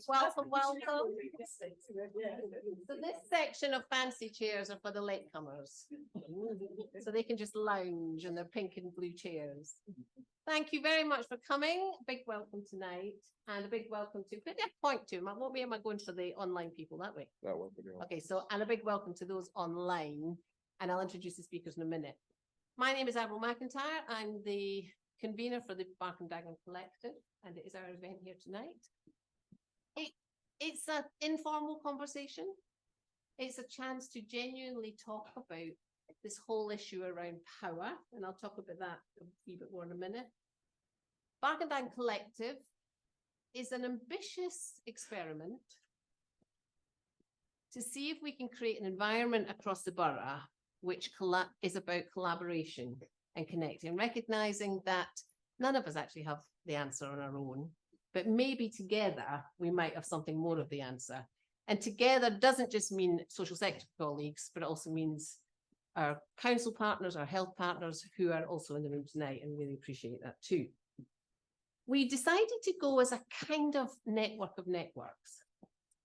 Welcome, welcome. So this section of fancy chairs are for the latecomers. So they can just lounge in their pink and blue chairs. Thank you very much for coming. A big welcome tonight, and a big welcome to, put a point to, what way am I going for the online people that way? That one. Okay, so, and a big welcome to those online, and I'll introduce the speakers in a minute. My name is Avril McIntyre. I'm the convener for the Bark and Dagenham Collective, and it is our event here tonight. It's an informal conversation. It's a chance to genuinely talk about this whole issue around power, and I'll talk about that a wee bit more in a minute. Bark and Dagenham Collective is an ambitious experiment to see if we can create an environment across the borough which is about collaboration and connecting, recognizing that none of us actually have the answer on our own, but maybe together we might have something more of the answer. And together doesn't just mean social sector colleagues, but it also means our council partners, our health partners who are also in the room tonight, and really appreciate that too. We decided to go as a kind of network of networks,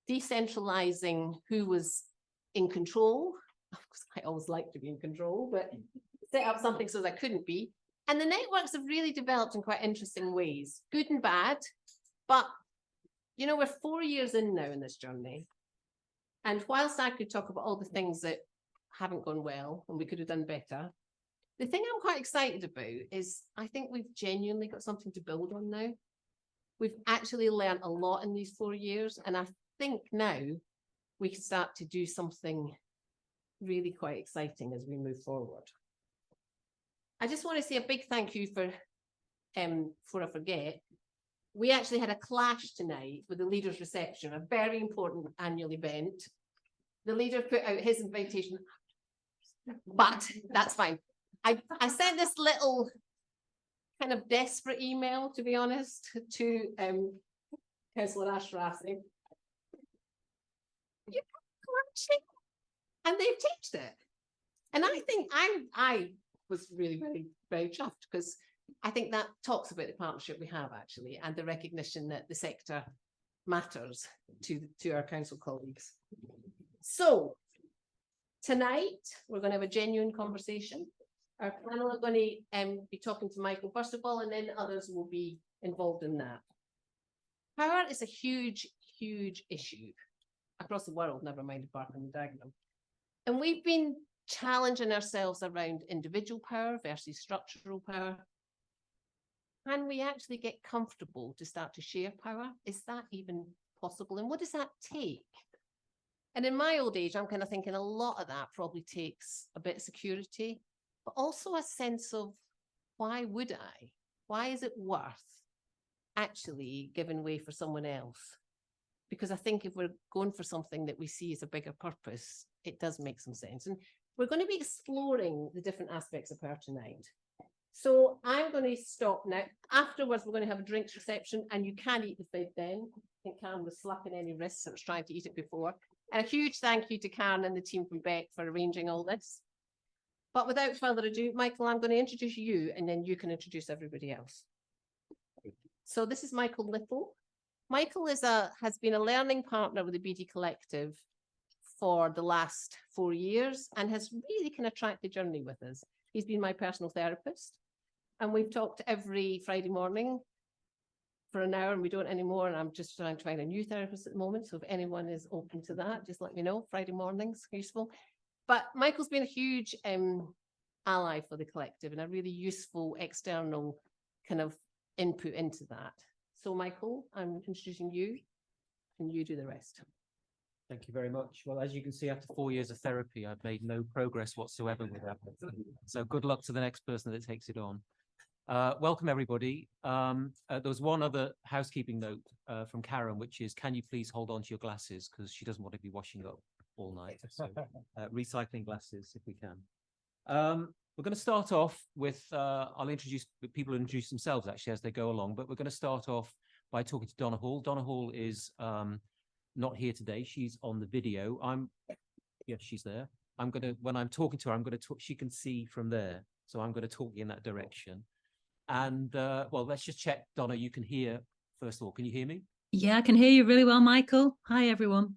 decentralizing who was in control. Of course, I always like to be in control, but set up something so that I couldn't be. And the networks have really developed in quite interesting ways, good and bad. But, you know, we're 4 years in now in this journey. And whilst I could talk about all the things that haven't gone well and we could have done better, the thing I'm quite excited about is I think we've genuinely got something to build on now. We've actually learned a lot in these 4 years. And I think now we can start to do something really quite exciting as we move forward. I just want to say a big thank you before I forget. We actually had a clash tonight with the leaders' reception, a very important annual event. The leader put out his invitation, but that's fine. I sent this little kind of desperate email, to be honest, to Councillor Ashrafi. And they've changed it. And I think I was really very, very chuffed, because I think that talks about the partnership we have actually, and the recognition that the sector matters to our council colleagues. So tonight we're going to have a genuine conversation. Our panel are going to be talking to Michael first of all, and then others will be involved in that. Power is a huge, huge issue across the world, never mind Bark and Dagenham. And we've been challenging ourselves around individual power versus structural power. Can we actually get comfortable to start to share power? Is that even possible? And what does that take? And in my old age, I'm kind of thinking a lot of that probably takes a bit of security, but also a sense of why would I? Why is it worth actually giving way for someone else? Because I think if we're going for something that we see as a bigger purpose, it does make some sense. And we're going to be exploring the different aspects of power tonight. So I'm going to stop now. Afterwards, we're going to have a drinks reception, and you can eat the food then. I think Karen was slapping any wrists and was trying to eat it before. And a huge thank you to Karen and the team from Beck for arranging all this. But without further ado, Michael, I'm going to introduce you, and then you can introduce everybody else. So this is Michael Little. Michael has been a learning partner with the BD Collective for the last 4 years and has really kind of tracked the journey with us. He's been my personal therapist, and we've talked every Friday morning for an hour, and we don't anymore. And I'm just trying to find a new therapist at the moment. So if anyone is open to that, just let me know. Friday mornings, useful. But Michael's been a huge ally for the collective and a really useful external kind of input into that. So Michael, I'm introducing you, and you do the rest. Thank you very much. Well, as you can see, after 4 years of therapy, I've made no progress whatsoever with that. So good luck to the next person that takes it on. Welcome, everybody. There was one other housekeeping note from Karen, which is, can you please hold on to your glasses, because she doesn't want to be washing up all night. So recycling glasses if we can. We're going to start off with, I'll introduce, people introduce themselves actually as they go along, but we're going to start off by talking to Donna Hall. Donna Hall is not here today. She's on the video. Yes, she's there. When I'm talking to her, I'm going to talk, she can see from there. So I'm going to talk in that direction. And well, let's just check, Donna, you can hear, first of all, can you hear me? Yeah, I can hear you really well, Michael. Hi, everyone.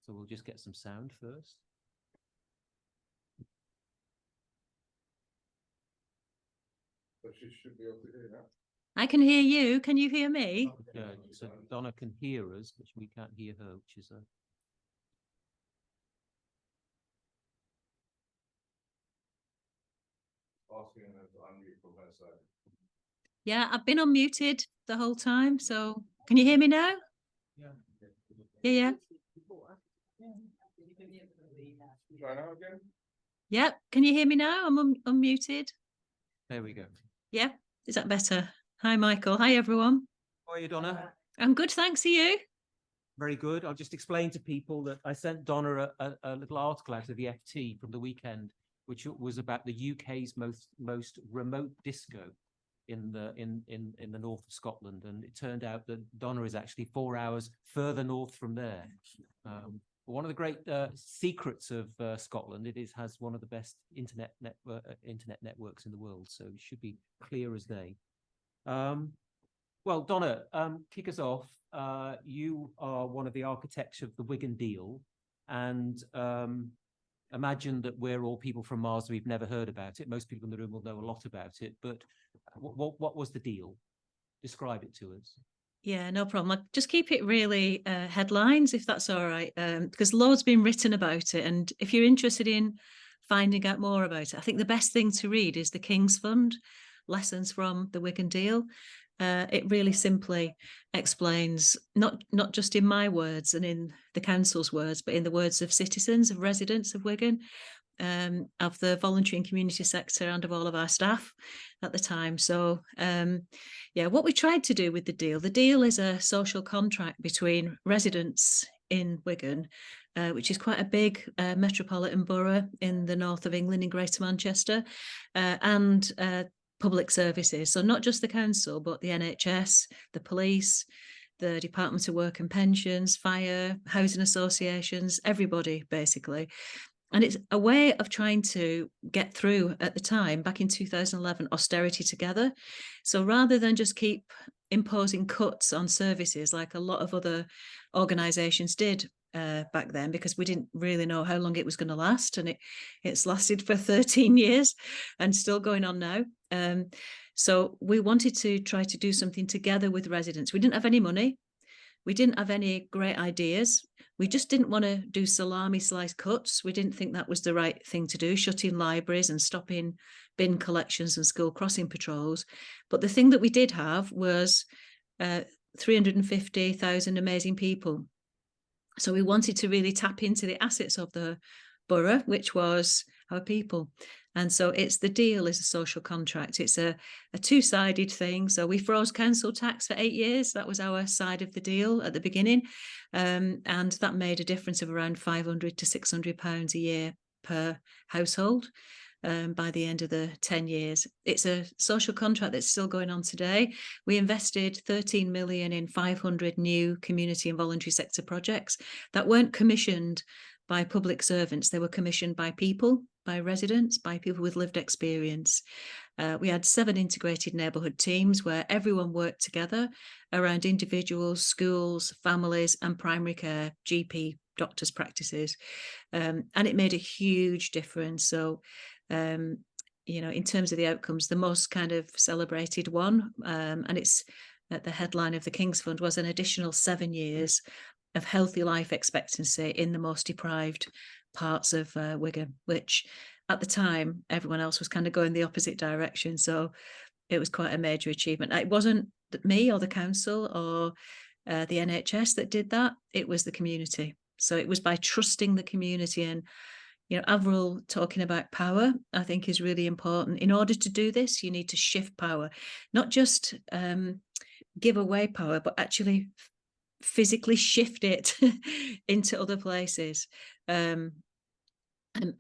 So we'll just get some sound first. So she should be able to hear now. I can hear you. Can you hear me? Yeah, so Donna can hear us, but we can't hear her, which is a. Asking her to unmute from her side. Yeah, I've been unmuted the whole time. So can you hear me now? Yeah. Yeah. Try now again. Yeah. Can you hear me now? I'm unmuted. There we go. Yeah. Is that better? Hi, Michael. Hi, everyone. How are you, Donna? I'm good. Thanks. Are you? Very good. I'll just explain to people that I sent Donna a little article out of the FT from the weekend, which was about the UK's most remote disco in the north of Scotland, and it turned out that Donna is actually 4 hours further north from there. One of the great secrets of Scotland, has one of the best internet networks in the world, so it should be clear as day. Well, Donna, kick us off. You are one of the architects of the Wigan deal, and imagine that we're all people from Mars. We've never heard about it. Most people in the room will know a lot about it, but what was the deal? Describe it to us. Yeah, no problem. I'll just keep it really headlines, if that's all right, because loads been written about it. And if you're interested in finding out more about it, I think the best thing to read is the King's Fund, Lessons from the Wigan Deal. It really simply explains, not just in my words and in the council's words, but in the words of citizens, of residents of Wigan, of the voluntary and community sector, and of all of our staff at the time. So yeah, what we tried to do with the deal is a social contract between residents in Wigan, which is quite a big metropolitan borough in the north of England, in Greater Manchester, and public services. So not just the council, but the NHS, the police, the Department of Work and Pensions, fire, housing associations, everybody basically. And it's a way of trying to get through, at the time, back in 2011, austerity together. So rather than just keep imposing cuts on services like a lot of other organisations did back then, because we didn't really know how long it was going to last, and it's lasted for 13 years and still going on now. So we wanted to try to do something together with residents. We didn't have any money. We didn't have any great ideas. We just didn't want to do salami slice cuts. We didn't think that was the right thing to do, shutting libraries and stopping bin collections and school crossing patrols. But the thing that we did have was 350,000 amazing people. So we wanted to really tap into the assets of the borough, which was our people. And so the deal is a social contract. It's a two-sided thing. So we froze council tax for 8 years. That was our side of the deal at the beginning. And that made a difference of around £500 to £600 a year per household by the end of the 10 years. It's a social contract that's still going on today. We invested 13 million in 500 new community and voluntary sector projects that weren't commissioned by public servants. They were commissioned by people, by residents, by people with lived experience. We had 7 integrated neighbourhood teams where everyone worked together around individuals, schools, families and primary care, GP, doctors' practices. And it made a huge difference. So, you know, in terms of the outcomes, the most kind of celebrated one, and it's at the headline of the King's Fund, was an additional 7 years of healthy life expectancy in the most deprived parts of Wigan, which at the time, everyone else was kind of going the opposite direction. So it was quite a major achievement. It wasn't me or the council or the NHS that did that. It was the community. So it was by trusting the community. And, you know, Avril talking about power, I think is really important. In order to do this, you need to shift power, not just give away power, but actually physically shift it into other places, and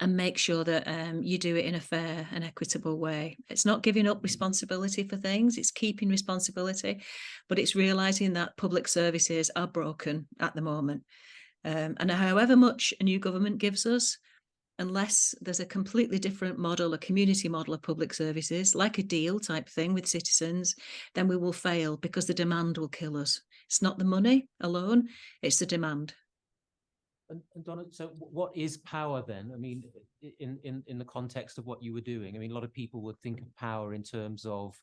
make sure that you do it in a fair and equitable way. It's not giving up responsibility for things, it's keeping responsibility, but it's realising that public services are broken at the moment. And however much a new government gives us, unless there's a completely different model, a community model of public services, like a deal type thing with citizens, then we will fail because the demand will kill us. It's not the money alone, it's the demand. And Donna, so what is power then? I mean, in the context of what you were doing, I mean, a lot of people would think of power in terms of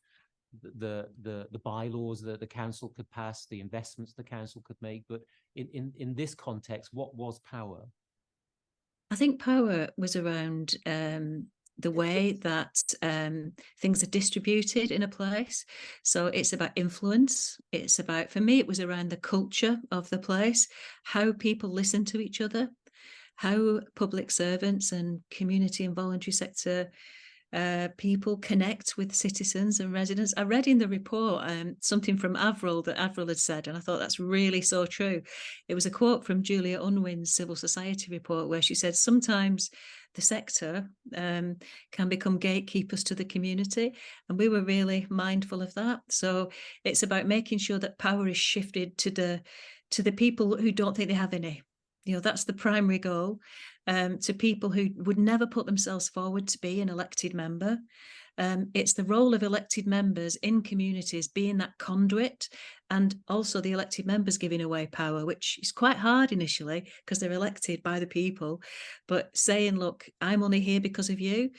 the bylaws that the council could pass, the investments the council could make, but in this context, what was power? I think power was around the way that things are distributed in a place. So it's about influence. It's about, for me, it was around the culture of the place, how people listen to each other, how public servants and community and voluntary sector people connect with citizens and residents. I read in the report something from Avril that Avril had said, and I thought that's really so true. It was a quote from Julia Unwin's Civil Society report where she said, sometimes the sector can become gatekeepers to the community, and we were really mindful of that. So it's about making sure that power is shifted to the people who don't think they have any. You know, that's the primary goal. To people who would never put themselves forward to be an elected member. It's the role of elected members in communities being that conduit, and also the elected members giving away power, which is quite hard initially because they're elected by the people, but saying, look, I'm only here because of you.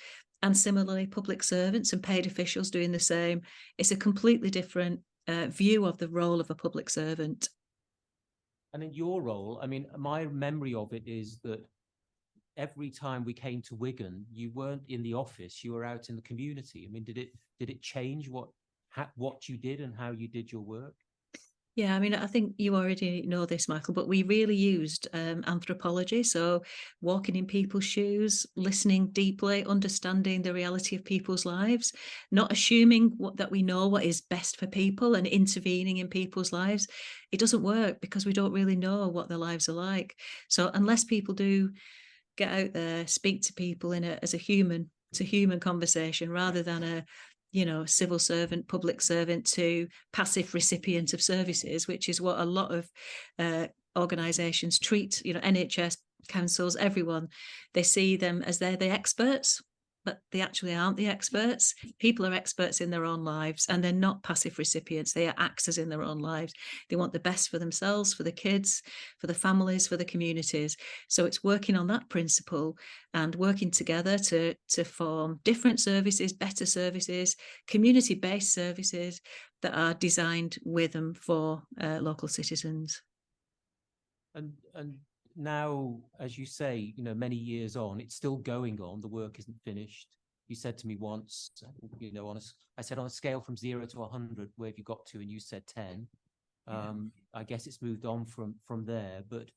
And similarly, public servants and paid officials doing the same. It's a completely different view of the role of a public servant. And in your role, I mean, my memory of it is that every time we came to Wigan, you weren't in the office, you were out in the community. I mean, did it change what you did and how you did your work? Yeah, I mean, I think you already know this, Michael, but we really used anthropology. So walking in people's shoes, listening deeply, understanding the reality of people's lives, not assuming that we know what is best for people and intervening in people's lives. It doesn't work because we don't really know what their lives are like. So unless people do get out there, speak to people as a human, it's a human conversation rather than a civil servant, public servant to passive recipient of services, which is what a lot of organisations treat, NHS, councils, everyone. They see them as they're the experts, but they actually aren't the experts. People are experts in their own lives, and they're not passive recipients. They are actors in their own lives. They want the best for themselves, for the kids, for the families, for the communities. So it's working on that principle and working together to form different services, better services, community-based services that are designed with and for local citizens. And now, as you say, many years on, it's still going on. The work isn't finished. You said to me once, I said on a scale from 0 to 100, where have you got to? And you said 10. I guess it's moved on from there. But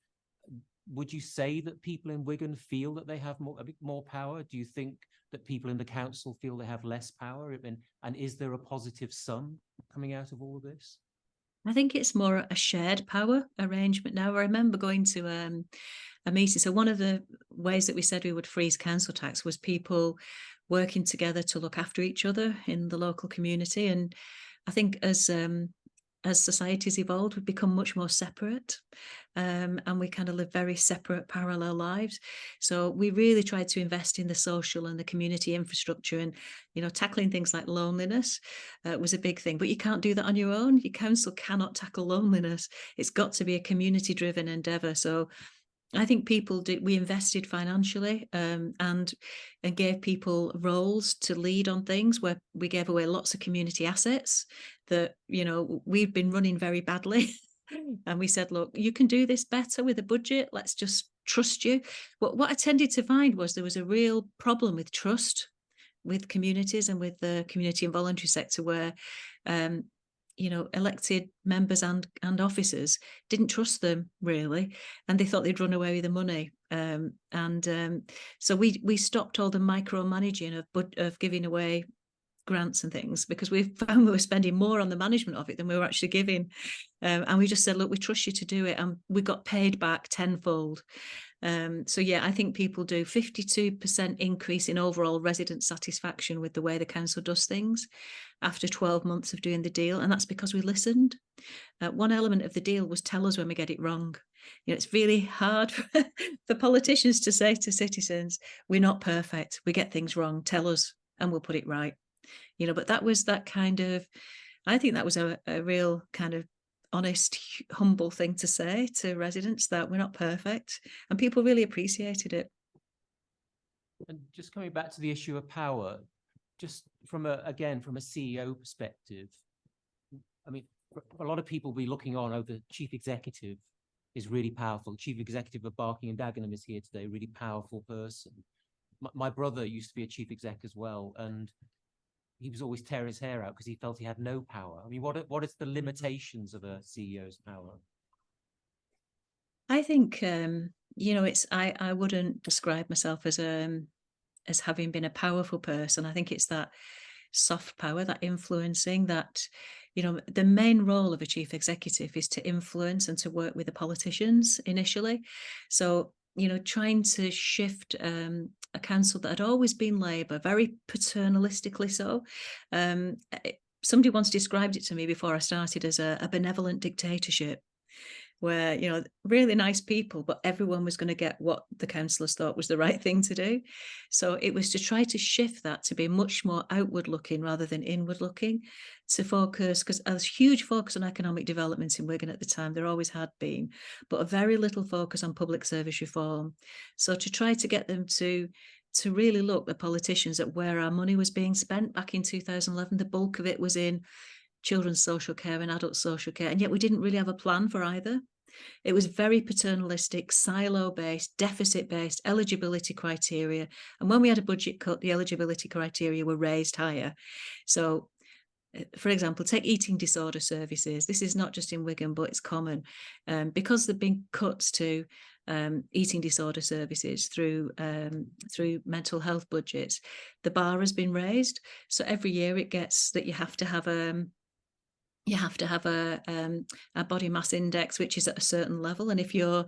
would you say that people in Wigan feel that they have a bit more power? Do you think that people in the council feel they have less power? And is there a positive sum coming out of all of this? I think it's more a shared power arrangement now. I remember going to a meeting. So one of the ways that we said we would freeze council tax was people working together to look after each other in the local community. And I think as society's evolved, we've become much more separate, and we kind of live very separate, parallel lives. So we really tried to invest in the social and the community infrastructure, and tackling things like loneliness was a big thing. But you can't do that on your own. Your council cannot tackle loneliness. It's got to be a community-driven endeavour. So I think we invested financially and gave people roles to lead on things, where we gave away lots of community assets that, we've been running very badly. And we said, look, you can do this better with a budget. Let's just trust you. What I tended to find was there was a real problem with trust with communities and with the community and voluntary sector, where elected members and officers didn't trust them really, and they thought they'd run away with the money. So we stopped all the micromanaging of giving away grants and things, because we found we were spending more on the management of it than we were actually giving. And we just said, look, we trust you to do it. And we got paid back tenfold. So yeah, I think people do 52% increase in overall resident satisfaction with the way the council does things after 12 months of doing the deal. And that's because we listened. One element of the deal was tell us when we get it wrong. You know, it's really hard for politicians to say to citizens, we're not perfect, we get things wrong, tell us and we'll put it right. You know, but that was that kind of, I think that was a real kind of honest, humble thing to say to residents, that we're not perfect, and people really appreciated it. And just coming back to the issue of power, just from again, from a CEO perspective, I mean, a lot of people will be looking on, oh, the chief executive is really powerful. The chief executive of Barking and Dagenham is here today, really powerful person. My brother used to be a chief exec as well, and he was always tearing his hair out because he felt he had no power. I mean, what is the limitations of a CEO's power? I think you know, it's I wouldn't describe myself as having been a powerful person. I think it's that soft power, that influencing, that, you know, the main role of a chief executive is to influence and to work with the politicians initially. So, you know, trying to shift a council that had always been Labour, very paternalistically so. Somebody once described it to me before I started as a benevolent dictatorship, where, you know, really nice people, but everyone was going to get what the councillors thought was the right thing to do. So it was to try to shift that to be much more outward looking rather than inward looking, to focus, because there's huge focus on economic development in Wigan at the time, there always had been, but a very little focus on public service reform. So to try to get them to really look, the politicians, at where our money was being spent back in 2011, the bulk of it was in children's social care and adult social care, and yet we didn't really have a plan for either. It was very paternalistic, silo-based, deficit-based, eligibility criteria. And when we had a budget cut, the eligibility criteria were raised higher. So, for example, take eating disorder services. This is not just in Wigan, but it's common. Because there've been cuts to eating disorder services through mental health budgets, the bar has been raised. So every year it gets that you have to have a body mass index which is at a certain level, and if you're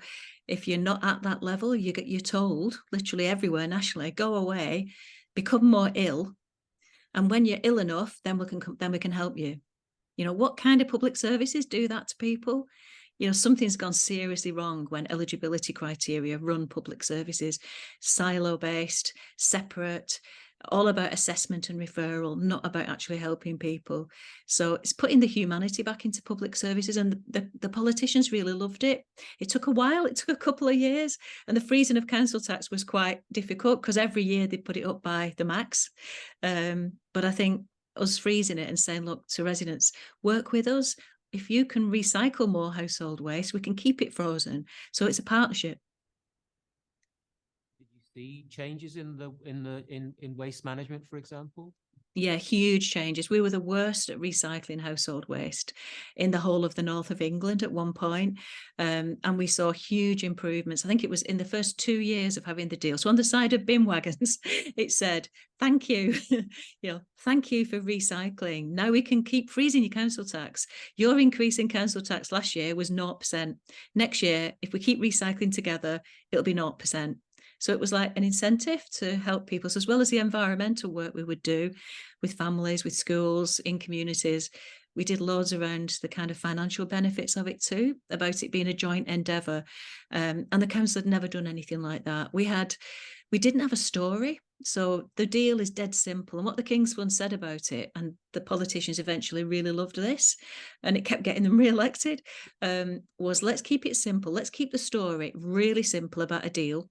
not at that level, you're told literally everywhere nationally, go away, become more ill, and when you're ill enough, then we can help you. You know, what kind of public services do that to people? You know, something's gone seriously wrong when eligibility criteria run public services silo based, separate, all about assessment and referral, not about actually helping people. So it's putting the humanity back into public services, and the politicians really loved it. It took a while, it took a couple of years, and the freezing of council tax was quite difficult because every year they put it up by the max. But I think us freezing it and saying, look, to residents, work with us. If you can recycle more household waste, we can keep it frozen. So it's a partnership. The changes in waste management, for example? Yeah, huge changes. We were the worst at recycling household waste in the whole of the north of England at one point. And we saw huge improvements. I think it was in the first 2 years of having the deal. So on the side of bin wagons, it said, thank you, thank you for recycling. Now we can keep freezing your council tax. Your increase in council tax last year was 0%. Next year, if we keep recycling together, it'll be 0%. So it was like an incentive to help people. So as well as the environmental work we would do with families, with schools, in communities, we did loads around the kind of financial benefits of it too, about it being a joint endeavour. And the council had never done anything like that. We didn't have a story. So the deal is dead simple. And what the King's Fund said about it, and the politicians eventually really loved this, and it kept getting them re-elected, was let's keep it simple. Let's keep the story really simple about a deal.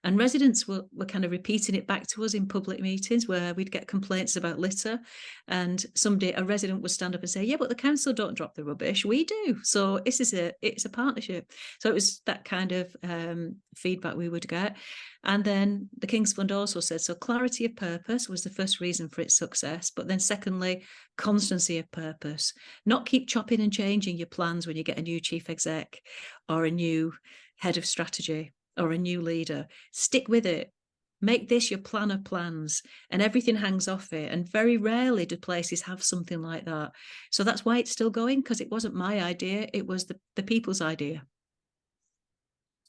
And residents were kind of repeating it back to us in public meetings where we'd get complaints about litter, and a resident would stand up and say, yeah, but the council don't drop the rubbish, we do. So it's a partnership. So it was that kind of feedback we would get. And then the King's Fund also said, so clarity of purpose was the first reason for its success, but then secondly, constancy of purpose. Not keep chopping and changing your plans when you get a new chief exec or a new head of strategy or a new leader. Stick with it. Make this your plan of plans, and everything hangs off it. And very rarely do places have something like that. So that's why it's still going, because it wasn't my idea, it was the people's idea.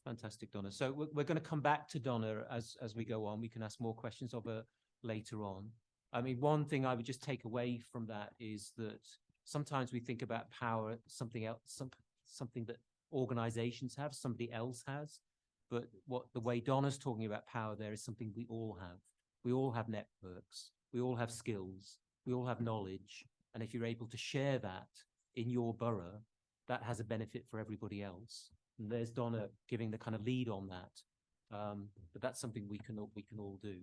Fantastic, Donna. So we're going to come back to Donna as we go on. We can ask more questions of her later on. I mean, one thing I would just take away from that is that sometimes we think about power, something else, something that organizations have, somebody else has. But the way Donna's talking about power there is something we all have. We all have networks. We all have skills. We all have knowledge. And if you're able to share that in your borough, that has a benefit for everybody else. And there's Donna giving the kind of lead on that. But that's something we can all do.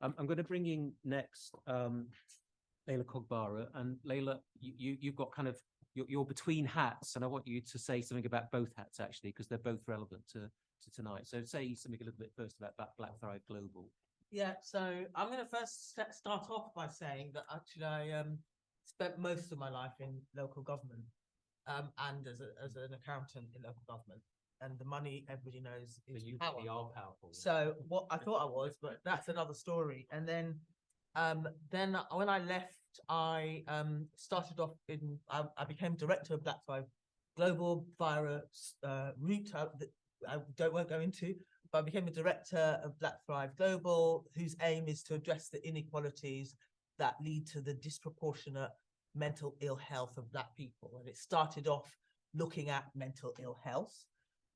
I'm going to bring in next Leila Kogbara, and Leila, you've got kind of you're between hats, and I want you to say something about both hats actually, because they're both relevant to tonight. So say something a little bit first about Black Thrive Global. Yeah, so I'm going to first start off by saying that actually I spent most of my life in local government and as an accountant in local government. And the money, everybody knows, is power. We are powerful. So what I thought I was, but that's another story. And then when I left, I started off I became director of Black Thrive Global via a route that I won't go into, but I became a director of Black Thrive Global, whose aim is to address the inequalities that lead to the disproportionate mental ill health of Black people. And it started off looking at mental ill health.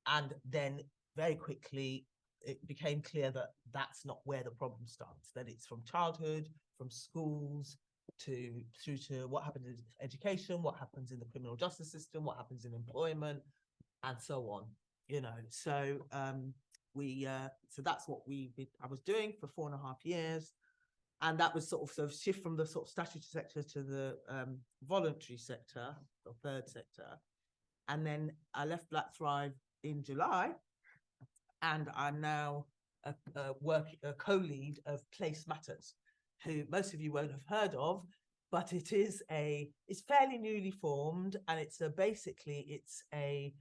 And then very quickly, it became clear that that's not where the problem starts, that it's from childhood, from schools, through to what happens in education, what happens in the criminal justice system, what happens in employment, and so on. You know, so so that's what I was doing for 4.5 years. And that was sort of shift from the sort of statutory sector to the voluntary sector, or third sector. And then I left Black Thrive in July, and I'm now a co-lead of Place Matters, who most of you won't have heard of, but it's fairly newly formed, and it's basically a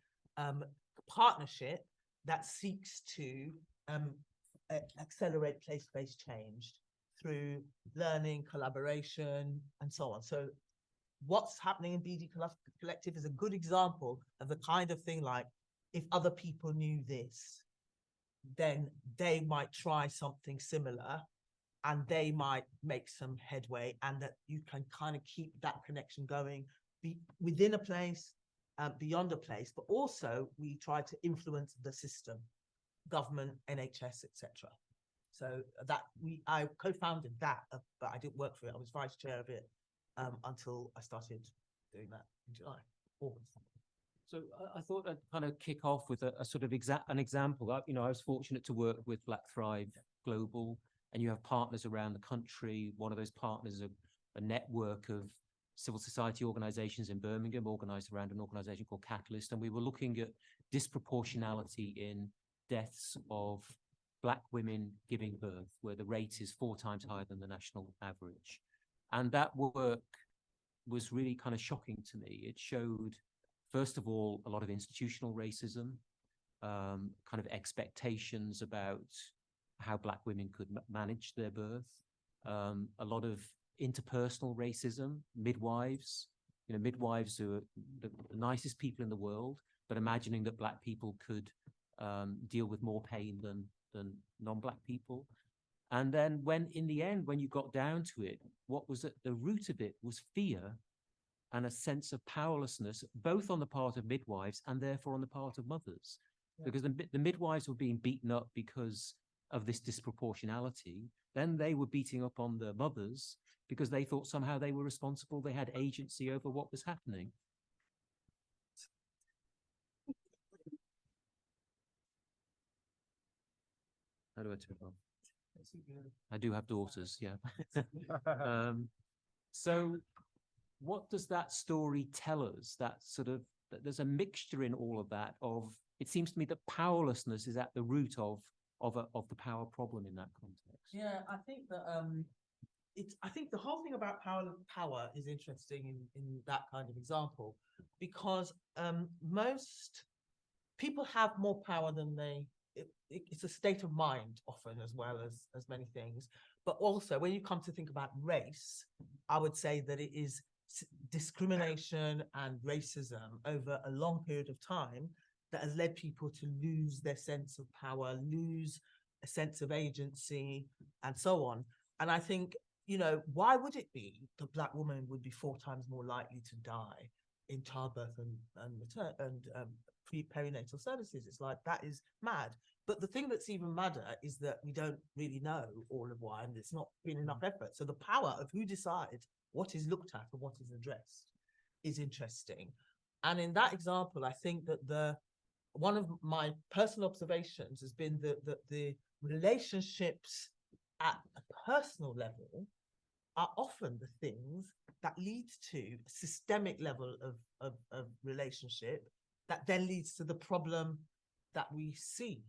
partnership that seeks to accelerate place-based change through learning, collaboration, and so on. So what's happening in BD Collective is a good example of the kind of thing like, if other people knew this, then they might try something similar and they might make some headway, and that you can kind of keep that connection going within a place, beyond a place, but also we try to influence the system, government, NHS, etc. So I co-founded that, but I didn't work for it. I was vice chair of it until I started doing that in July, August. So I thought I'd kind of kick off with a sort of an example. I was fortunate to work with Black Thrive Global, and you have partners around the country. One of those partners is a network of civil society organizations in Birmingham, organized around an organization called Catalyst. And we were looking at disproportionality in deaths of Black women giving birth, where the rate is 4 times higher than the national average. And that work was really kind of shocking to me. It showed, first of all, a lot of institutional racism, kind of expectations about how Black women could manage their birth, a lot of interpersonal racism, midwives, midwives who are the nicest people in the world, but imagining that Black people could deal with more pain than non-Black people. And then when you got down to it, what was at the root of it was fear and a sense of powerlessness, both on the part of midwives and therefore on the part of mothers. Yeah. Because the midwives were being beaten up because of this disproportionality. Then they were beating up on the mothers because they thought somehow they were responsible, they had agency over what was happening. How do I turn it on? I do have daughters, yeah. So what does that story tell us? That there's a mixture in all of that of, it seems to me that powerlessness is at the root of the power problem in that context. Yeah, I think that I think the whole thing about power is interesting in that kind of example, because most people have more power than it's a state of mind often, as well as many things. But also when you come to think about race, I would say that it is discrimination and racism over a long period of time that has led people to lose their sense of power, lose a sense of agency, and so on. And I think, you know, why would it be that Black women would be 4 times more likely to die in childbirth and return and perinatal services? It's like, that is mad. But the thing that's even madder is that we don't really know all of why, and there's not been enough effort. So the power of who decides what is looked at and what is addressed is interesting. And in that example, I think that one of my personal observations has been that the relationships at a personal level are often the things that lead to a systemic level of relationship that then leads to the problem that we see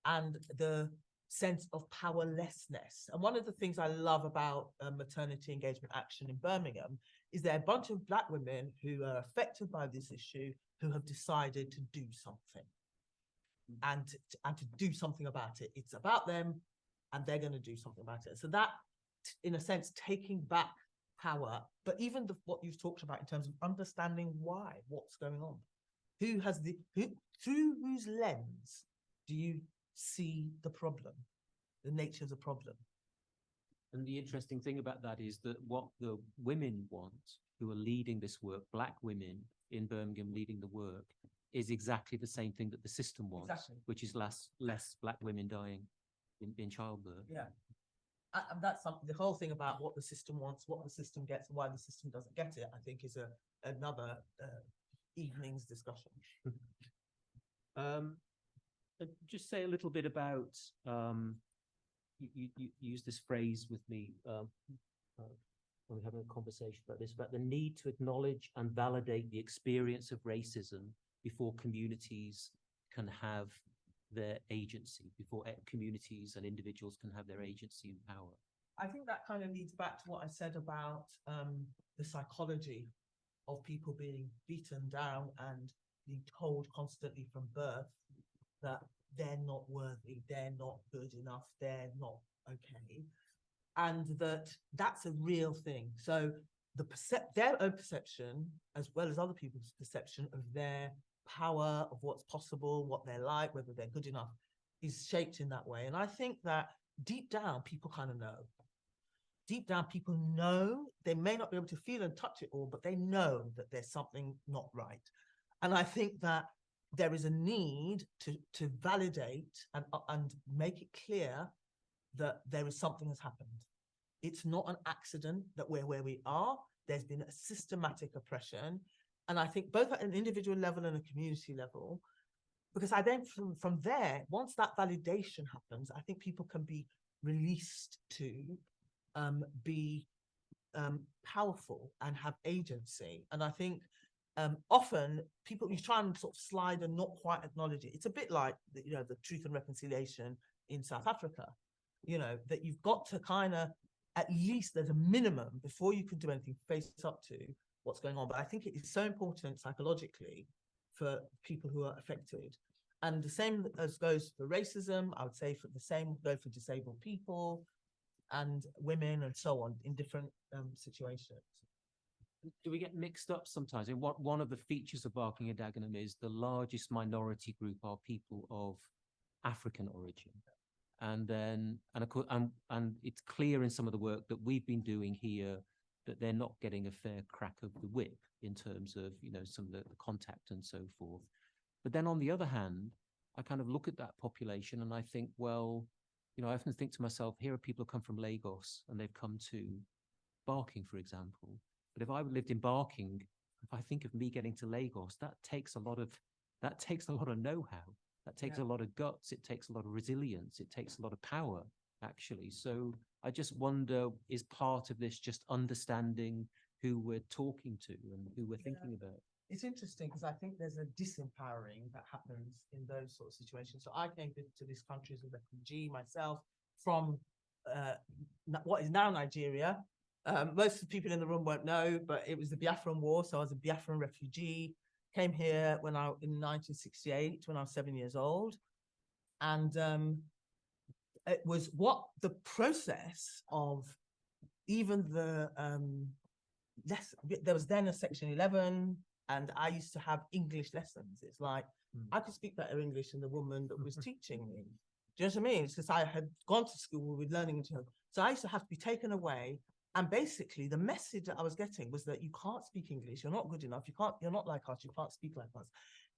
and the sense of powerlessness. And one of the things I love about maternity engagement action in Birmingham is there are a bunch of Black women who are affected by this issue who have decided to do something and to do something about it. It's about them and they're going to do something about it. So that, in a sense, taking back power, but even what you've talked about in terms of understanding why, what's going on, through whose lens do you see the problem, the nature of the problem? And the interesting thing about that is that what the women want who are leading this work, Black women in Birmingham leading the work, is exactly the same thing that the system wants, Exactly. which is less Black women dying in childbirth. Yeah. And that's something, the whole thing about what the system wants, what the system gets, and why the system doesn't get it, I think is another evening's discussion. Just say a little bit about, you use this phrase with me when we're having a conversation about this, about the need to acknowledge and validate the experience of racism before communities can have their agency, before communities and individuals can have their agency and power. I think that kind of leads back to what I said about the psychology of people being beaten down and being told constantly from birth that they're not worthy, they're not good enough, they're not okay. And that's a real thing. So their own perception, as well as other people's perception of their power, of what's possible, what they're like, whether they're good enough, is shaped in that way. And I think that deep down, people kind of know. Deep down, people know, they may not be able to feel and touch it all, but they know that there's something not right. And I think that there is a need to validate and make it clear that there is something has happened. It's not an accident that we're where we are. There's been a systematic oppression. And I think both at an individual level and a community level, because I then from there, once that validation happens, I think people can be released to be powerful and have agency. And I think often people, you try and sort of slide and not quite acknowledge it. It's a bit like, the Truth and Reconciliation in South Africa, that you've got to kind of, at least there's a minimum before you can do anything, face up to what's going on. But I think it is so important psychologically for people who are affected. And the same as goes for racism, I would say for the same would go for disabled people and women and so on in different situations. Do we get mixed up sometimes? And one of the features of Barking and Dagenham is the largest minority group are people of African origin. And then, and it's clear in some of the work that we've been doing here that they're not getting a fair crack of the whip in terms of, some of the contact and so forth. But then on the other hand, I kind of look at that population and I think, well, I often think to myself, here are people who come from Lagos and they've come to Barking, for example. But if I lived in Barking, if I think of me getting to Lagos, that takes a lot of know-how. That takes a lot of guts. It takes a lot of resilience. It takes a lot of power, actually. So I just wonder, is part of this just understanding who we're talking to and who we're thinking about? It's interesting because I think there's a disempowering that happens in those sort of situations. So I came to this country as a refugee myself from what is now Nigeria. Most of the people in the room won't know, but it was the Biafran War. So I was a Biafran refugee. Came here in 1968 when I was 7 years old. And it was what the process of even there was then a Section 11 And I used to have English lessons. It's like, I could speak better English than the woman that was teaching me. Do you know what I mean? It's because I had gone to school with learning. So I used to have to be taken away. And basically the message that I was getting was that you can't speak English. You're not good enough. You're not like us. You can't speak like us.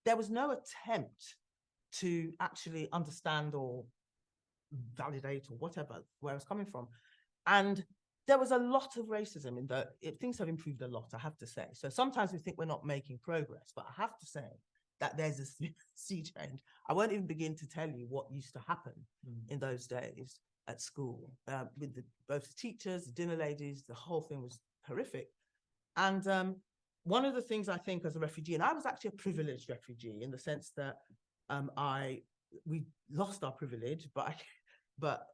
There was no attempt to actually understand or validate or whatever, where I was coming from. And there was a lot of racism in that. Things have improved a lot, I have to say. So sometimes we think we're not making progress, but I have to say that there's a sea change. I won't even begin to tell you what used to happen in those days at school with both the teachers, the dinner ladies. The whole thing was horrific. And one of the things I think as a refugee, and I was actually a privileged refugee in the sense that we lost our privilege, but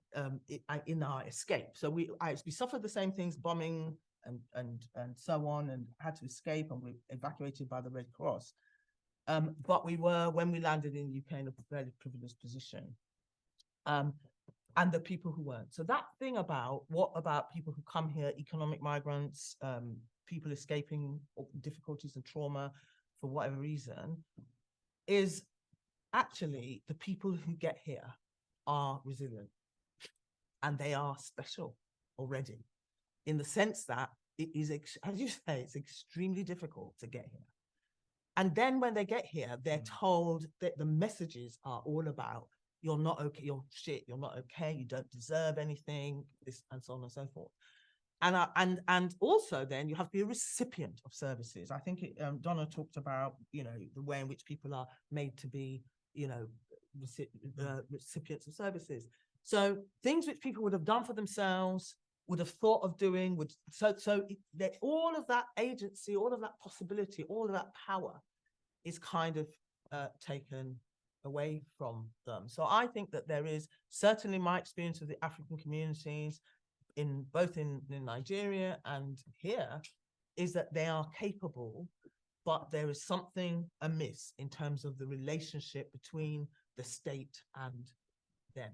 in our escape. So we suffered the same things, bombing and so on, and had to escape, and we were evacuated by the Red Cross. But we were, when we landed in the UK, in a very privileged position. And the people who weren't. So that thing about people who come here, economic migrants, people escaping difficulties and trauma for whatever reason, is actually the people who get here are resilient. And they are special already, in the sense that it is, as you say, it's extremely difficult to get here. And then when they get here, they're told that the messages are all about, you're not okay, you're shit, you're not okay, you don't deserve anything, this and so on and so forth. And also then you have to be a recipient of services. I think Donna talked about, the way in which people are made to be, recipients of services. So things which people would have done for themselves, would have thought of doing, all of that agency, all of that possibility, all of that power is kind of taken away from them. So I think that there is, certainly my experience of the African communities both in Nigeria and here, is that they are capable, but there is something amiss in terms of the relationship between the state and them.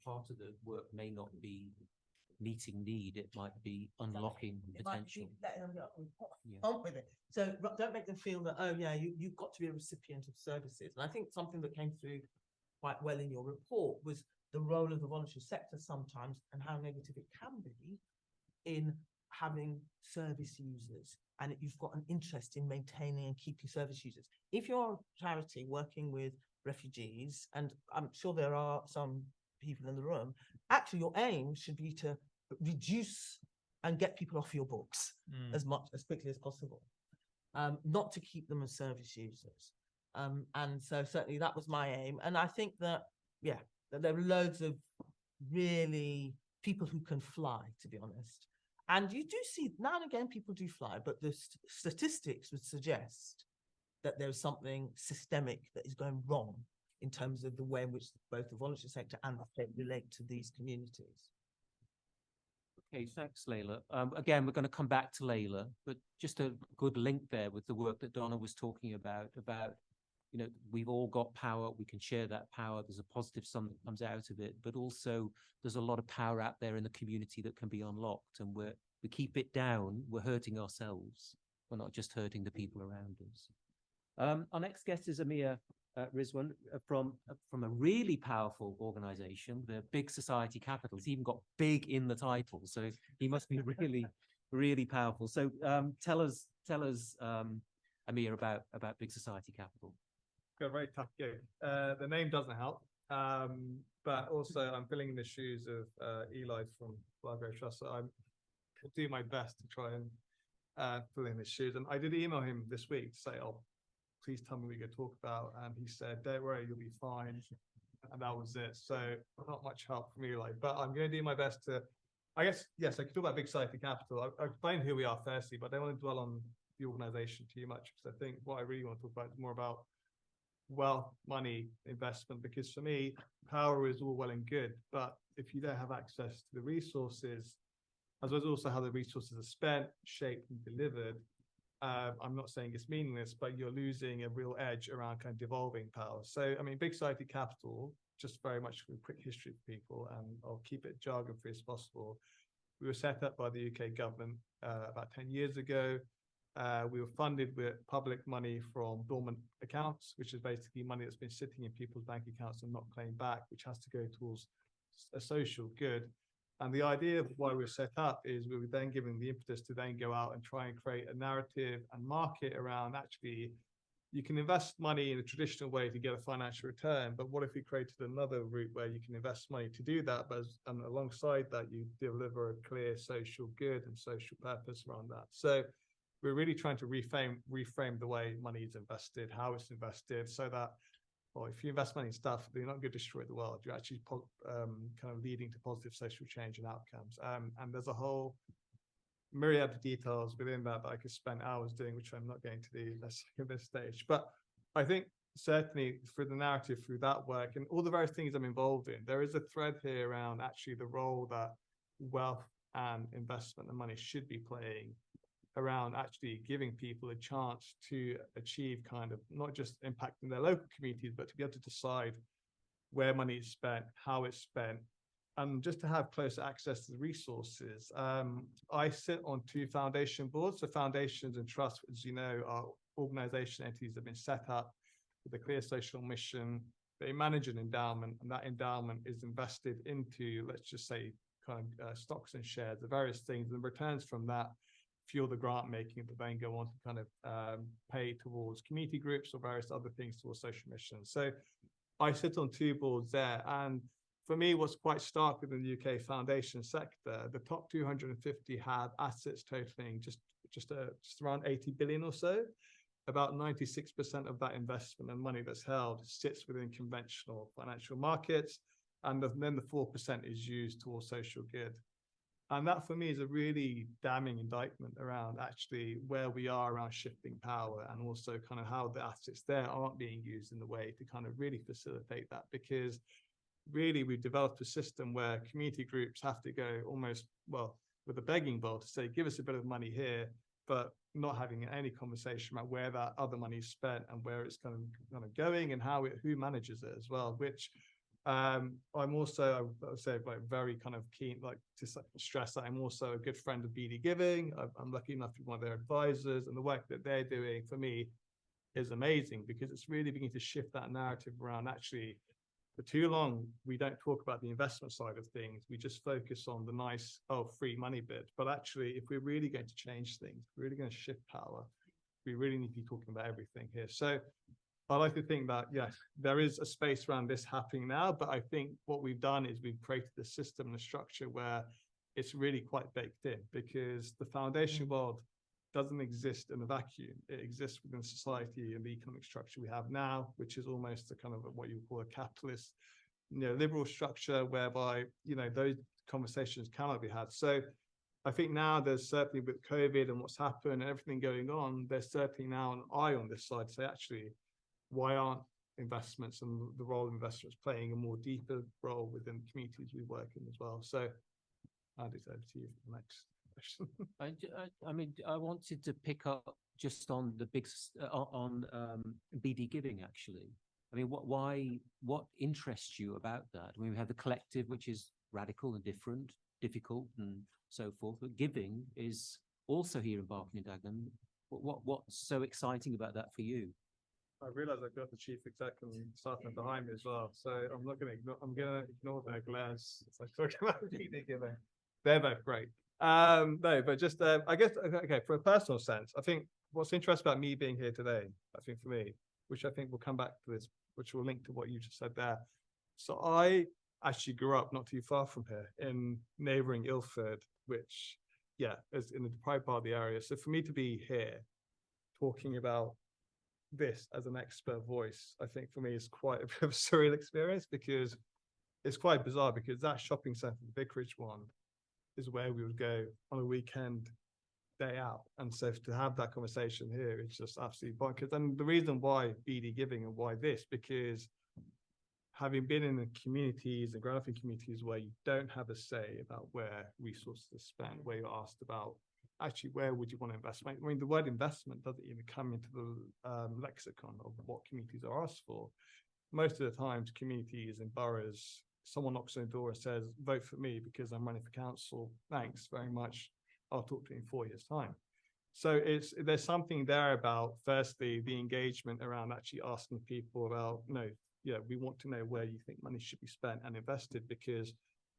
Part of the work may not be meeting need, it might be unlocking potential. Letting them on with it. So don't make them feel that, oh yeah, you've got to be a recipient of services. And I think something that came through quite well in your report was the role of the voluntary sector sometimes, and how negative it can be in having service users. And you've got an interest in maintaining and keeping service users. If you're a charity working with refugees, and I'm sure there are some people in the room, actually your aim should be to reduce and get people off your books as quickly as possible, not to keep them as service users. And so certainly that was my aim. And I think that, that there are loads of really people who can fly, to be honest. And you do see now and again people do fly, but the statistics would suggest that there's something systemic that is going wrong in terms of the way in which both the voluntary sector and the state relate to these communities. Okay, thanks, Layla. Again, we're going to come back to Layla, but just a good link there with the work that Donna was talking about, we've all got power, we can share that power, there's a positive sum that comes out of it, but also there's a lot of power out there in the community that can be unlocked, and we keep it down, we're hurting ourselves, we're not just hurting the people around us. Our next guest is Amir Rizwan from a really powerful organization, the Big Society Capital. It's even got big in the title, so he must be really, really powerful. So tell us, Amir, about Big Society Capital. Got a very tough gig. The name doesn't help, but also I'm filling in the shoes of Eli from Library Trust, so I will do my best to try and fill in his shoes. And I did email him this week to say, "Oh, please tell me what you're going to talk about," and he said, "Don't worry, you'll be fine." And that was it. So not much help from Eli, but I'm going to do my best to, I guess, yes, I can talk about Big Society Capital. I explain who we are firstly, but I don't want to dwell on the organization too much, because I think what I really want to talk about is more about wealth, money, investment, because for me, power is all well and good, but if you don't have access to the resources, as well as also how the resources are spent, shaped, and delivered, I'm not saying it's meaningless, but you're losing a real edge around kind of devolving power. So, I mean, Big Society Capital, just very much a quick history for people, and I'll keep it jargon-free as possible. We were set up by the UK government about 10 years ago. We were funded with public money from dormant accounts, which is basically money that's been sitting in people's bank accounts and not claimed back, which has to go towards a social good. And the idea of why we're set up is we were then given the impetus to then go out and try and create a narrative and market around actually you can invest money in a traditional way to get a financial return, but what if we created another route where you can invest money to do that, but and alongside that you deliver a clear social good and social purpose around that. So we're really trying to reframe the way money is invested, how it's invested, so that, well, if you invest money in stuff, you're not going to destroy the world. You're actually kind of leading to positive social change and outcomes. And there's a whole myriad of details within that I could spend hours doing, which I'm not going to do at this stage. But I think certainly through the narrative, through that work and all the various things I'm involved in, there is a thread here around actually the role that wealth and investment and money should be playing around actually giving people a chance to achieve kind of not just impacting their local communities, but to be able to decide where money is spent, how it's spent, and just to have closer access to the resources. I sit on 2 foundation boards. So foundations and trusts, as you know, are organization entities that have been set up with a clear social mission. They manage an endowment, and that endowment is invested into, let's just say, kind of stocks and shares, the various things, and the returns from that fuel the grant making that then go on to kind of pay towards community groups or various other things towards social missions. So I sit on 2 boards there, and for me, what's quite stark within the UK foundation sector, the top 250 have assets totaling just around 80 billion or so. About 96% of that investment and money that's held sits within conventional financial markets, and then the 4% is used towards social good. And that for me is a really damning indictment around actually where we are around shifting power, and also kind of how the assets there aren't being used in the way to kind of really facilitate that, because really we've developed a system where community groups have to go almost, well, with a begging bowl to say, give us a bit of money here, but not having any conversation about where that other money is spent and where it's kind of going and who manages it as well, which I'm also, I would say, like very kind of keen, like to stress that I'm also a good friend of BD Giving. I'm lucky enough to be one of their advisors, and the work that they're doing for me is amazing, because it's really beginning to shift that narrative around actually, for too long, we don't talk about the investment side of things. We just focus on the nice, free money bit. But actually, if we're really going to change things, we're really going to shift power, we really need to be talking about everything here. So I like to think that, yes, there is a space around this happening now, but I think what we've done is we've created a system and a structure where it's really quite baked in, because the foundation world doesn't exist in a vacuum. It exists within society and the economic structure we have now, which is almost a kind of what you call a capitalist, liberal structure, whereby, those conversations cannot be had. So I think now there's certainly, with COVID and what's happened and everything going on, there's certainly now an eye on this side to say, actually, why aren't investments and the role of investments playing a more deeper role within the communities we work in as well? So I'll leave it over to you for the next question. I mean, I wanted to pick up just on the on BD Giving, actually. I mean, what interests you about that? I mean, we have the collective, which is radical and different, difficult and so forth, but giving is also here in Barking and Dagenham. What's so exciting about that for you? I realise I've got the chief exec and Sartman behind me as well, so I'm not going to ignore. I'm going to ignore their glares as I talk about BD Giving. They're both great. No, but just I guess, okay, for a personal sense, I think what's interesting about me being here today, I think for me, which I think we'll come back to this, which will link to what you just said there. So I actually grew up not too far from here in neighbouring Ilford, which, yeah, is in the deprived part of the area. So for me to be here talking about this as an expert voice, I think for me is quite a bit of a surreal experience, because it's quite bizarre, because that shopping centre, the Vicarage one, is where we would go on a weekend day out. And so to have that conversation here, it's just absolutely bonkers. And the reason why BD Giving and why this, because having been in the communities and grown up in communities where you don't have a say about where resources are spent, where you're asked about actually where would you want to invest. I mean, the word investment doesn't even come into the lexicon of what communities are asked for. Most of the times, communities and boroughs, someone knocks on the door and says, vote for me because I'm running for council. Thanks very much. I'll talk to you in 4 years' time. So there's something there about, firstly, the engagement around actually asking people about, we want to know where you think money should be spent and invested, because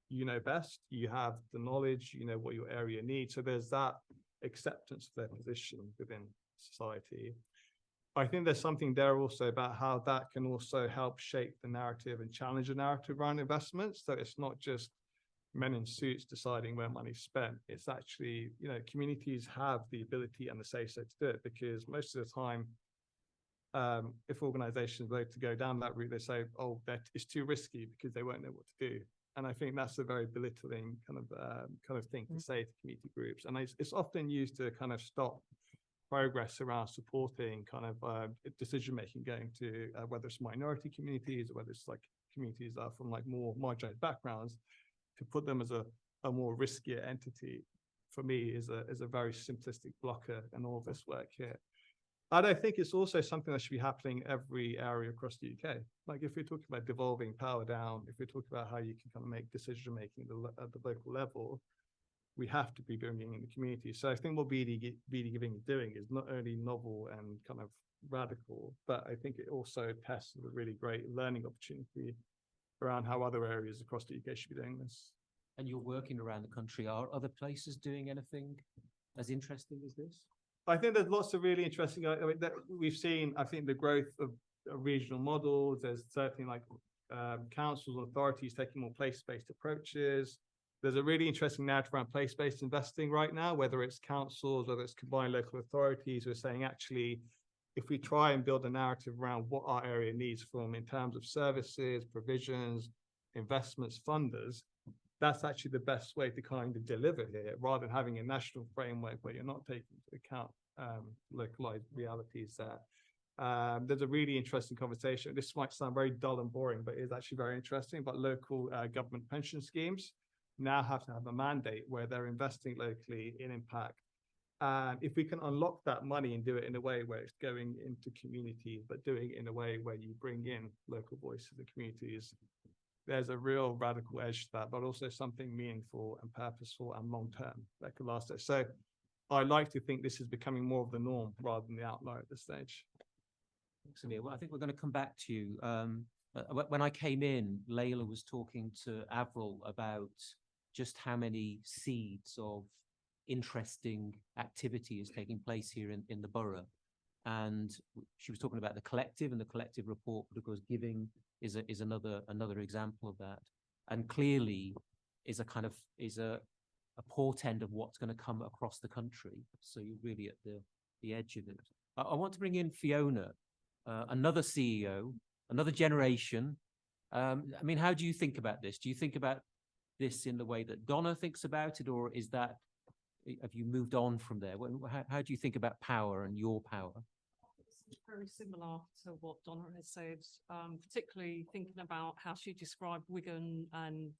you know best, you have the knowledge, you know what your area needs. So there's that acceptance of their position within society. I think there's something there also about how that can also help shape the narrative and challenge the narrative around investments. So it's not just men in suits deciding where money's spent. It's actually, communities have the ability and the say-so to do it, because most of the time, if organizations vote to go down that route, they say, oh, that is too risky because they won't know what to do. And I think that's a very belittling kind of thing to say to community groups. And it's often used to kind of stop progress around supporting kind of decision-making going to whether it's minority communities or whether it's like communities that are from like more marginalized backgrounds, to put them as a more riskier entity, for me, is a very simplistic blocker in all this work here. And I think it's also something that should be happening every area across the UK. Like if we're talking about devolving power down, if we're talking about how you can kind of make decision making at the local level, we have to be bringing in the community. So I think what BD Giving is doing is not only novel and kind of radical, but I think it also tests a really great learning opportunity around how other areas across the UK should be doing this. And you're working around the country. Are other places doing anything as interesting as this? I think there's lots of really interesting, that we've seen, I think, the growth of regional models. There's certainly like councils, authorities taking more place-based approaches. There's a really interesting narrative around place-based investing right now, whether it's councils, whether it's combined local authorities who are saying, actually, if we try and build a narrative around what our area needs from in terms of services, provisions, investments, funders, that's actually the best way to kind of deliver here, rather than having a national framework where you're not taking into account localized realities there. There's a really interesting conversation. This might sound very dull and boring, but it is actually very interesting. But local government pension schemes now have to have a mandate where they're investing locally in impact. And if we can unlock that money and do it in a way where it's going into communities, but doing it in a way where you bring in local voices and communities, there's a real radical edge to that, but also something meaningful and purposeful and long-term that could last. So I like to think this is becoming more of the norm rather than the outlier at this stage. Thanks, Amir. Well, I think we're going to come back to you. When I came in, Layla was talking to Avril about just how many seeds of interesting activity is taking place here in the borough. And she was talking about the collective and the collective report, because giving is another example of that, and clearly is a portend of what's going to come across the country. So you're really at the edge of it. I want to bring in Fiona, another CEO, another generation. I mean, how do you think about this? Do you think about this in the way that Donna thinks about it, or have you moved on from there? How do you think about power and your power? It's very similar to what Donna has said, particularly thinking about how she described Wigan and,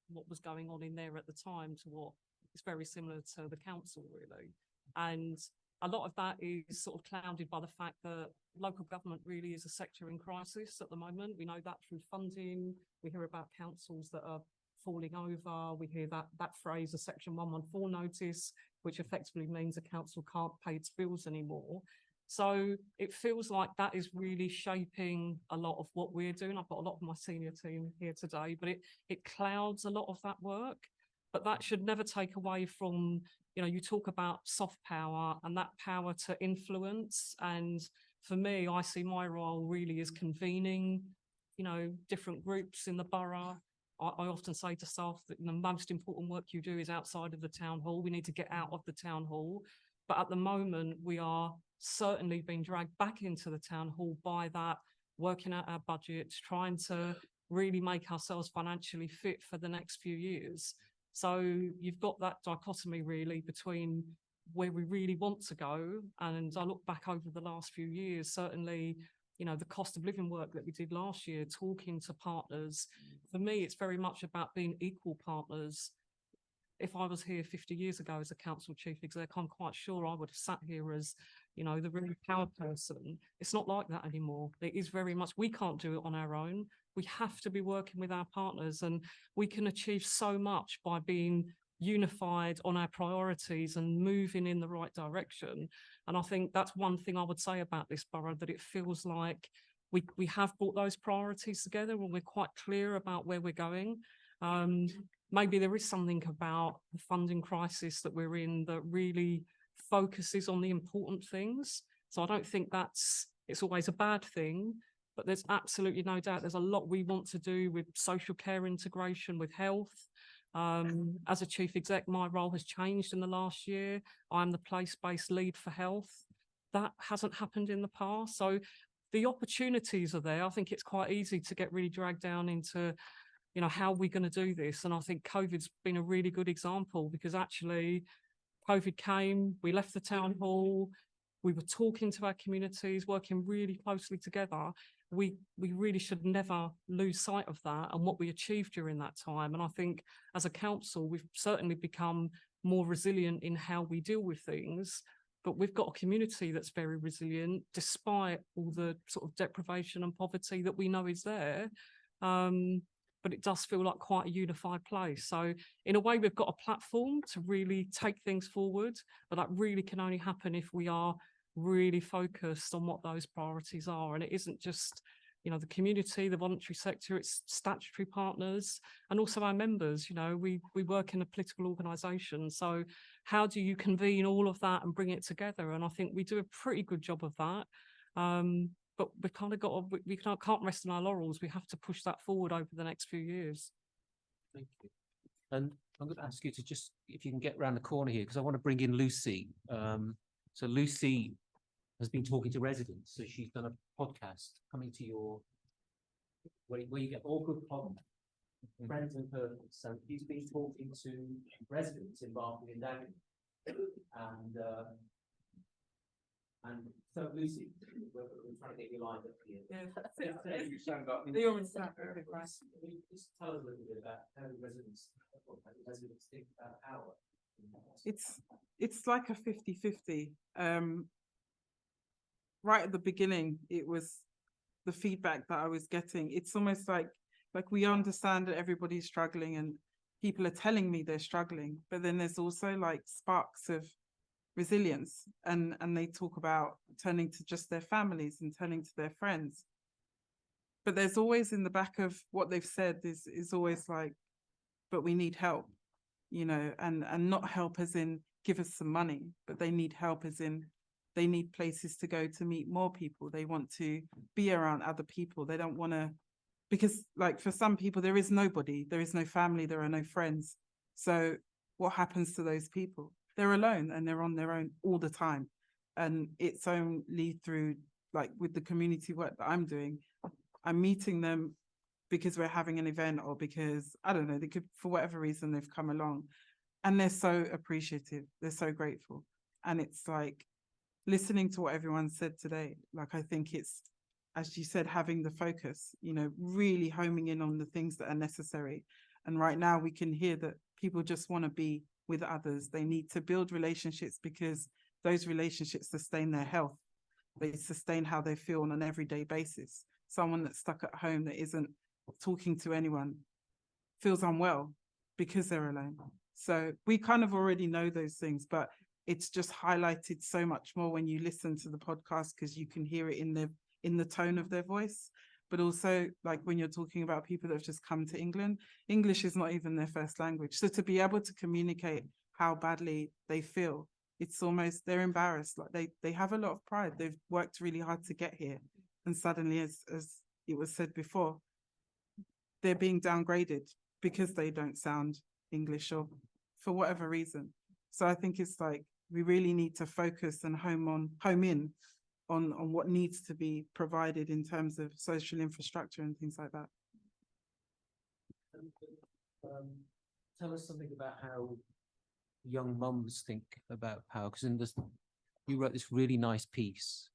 what was going on in there at the time to what is very similar to the council, really. And a lot of that is sort of clouded by the fact that local government really is a sector in crisis at the moment. We know that through funding. We hear about councils that are falling over. We hear that phrase, a Section 114 notice, which effectively means a council can't pay its bills anymore. So it feels like that is really shaping a lot of what we're doing. I've got a lot of my senior team here today, but it clouds a lot of that work. But that should never take away from, you talk about soft power and that power to influence. And for me, I see my role really as convening, different groups in the borough. I often say to staff that the most important work you do is outside of the town hall. We need to get out of the town hall. But at the moment, we are certainly being dragged back into the town hall by that, working out our budgets, trying to really make ourselves financially fit for the next few years. So you've got that dichotomy really between where we really want to go. And I look back over the last few years, certainly, the cost of living work that we did last year, talking to partners. For me, it's very much about being equal partners. If I was here 50 years ago as a council chief exec, I'm quite sure I would have sat here as, the really power person. It's not like that anymore. It is very much, we can't do it on our own. We have to be working with our partners, and we can achieve so much by being unified on our priorities and moving in the right direction. And I think that's one thing I would say about this borough, that it feels like we have brought those priorities together and we're quite clear about where we're going. Maybe there is something about the funding crisis that we're in that really focuses on the important things. So I don't think it's always a bad thing, but there's absolutely no doubt there's a lot we want to do with social care integration, with health. As a chief exec, my role has changed in the last year. I'm the place-based lead for health. That hasn't happened in the past. So the opportunities are there. I think it's quite easy to get really dragged down into, you know, how are we going to do this? And I think COVID's been a really good example, because actually COVID came, we left the town hall, we were talking to our communities, working really closely together. We really should never lose sight of that and what we achieved during that time. And I think as a council, we've certainly become more resilient in how we deal with things, but we've got a community that's very resilient despite all the sort of deprivation and poverty that we know is there. But it does feel like quite a unified place. So in a way, we've got a platform to really take things forward, but that really can only happen if we are really focused on what those priorities are. And it isn't just, you know, the community, the voluntary sector, it's statutory partners and also our members. You know, we work in a political organisation. So how do you convene all of that and bring it together? And I think we do a pretty good job of that. But we've kind of got to, we can't rest on our laurels. We have to push that forward over the next few years. Thank you. And I'm going to ask you to just, if you can get around the corner here, because I want to bring in Lucy. So Lucy has been talking to residents. So she's done a podcast coming to your, where you get all good podcasts, friends and purpose. So she's been talking to residents in Barking and Dagenham. And so Lucy, we're trying to get you lined up here. You stand up. Just tell us a little bit about how the residents think about power. It's like a 50-50. Right at the beginning, it was the feedback that I was getting. It's almost like we understand that everybody's struggling and people are telling me they're struggling, but then there's also like sparks of resilience, and they talk about turning to just their families and turning to their friends. But there's always in the back of what they've said is always like, but we need help, you know, and not help as in give us some money, but they need help as in they need places to go to meet more people. They want to be around other people. They don't want to, because like for some people, there is nobody, there is no family, there are no friends. So what happens to those people? They're alone and they're on their own all the time. And it's only through, like with the community work that I'm doing, I'm meeting them because we're having an event or because, I don't know, they could, for whatever reason, they've come along and they're so appreciative. They're so grateful. And it's like listening to what everyone said today. Like, I think it's, as you said, having the focus, you know, really homing in on the things that are necessary. And right now we can hear that people just want to be with others. They need to build relationships because those relationships sustain their health. They sustain how they feel on an everyday basis. Someone that's stuck at home that isn't talking to anyone feels unwell because they're alone. So we kind of already know those things, but it's just highlighted so much more when you listen to the podcast because you can hear it in the tone of their voice. But also, like when you're talking about people that have just come to England, English is not even their first language. So to be able to communicate how badly they feel, it's almost, they're embarrassed. Like they have a lot of pride. They've worked really hard to get here. And suddenly, as it was said before, they're being downgraded because they don't sound English or for whatever reason. So I think it's like, we really need to focus and home in on what needs to be provided in terms of social infrastructure and things like that. Tell us something about how young mums think about power, because in this, you wrote this really nice piece.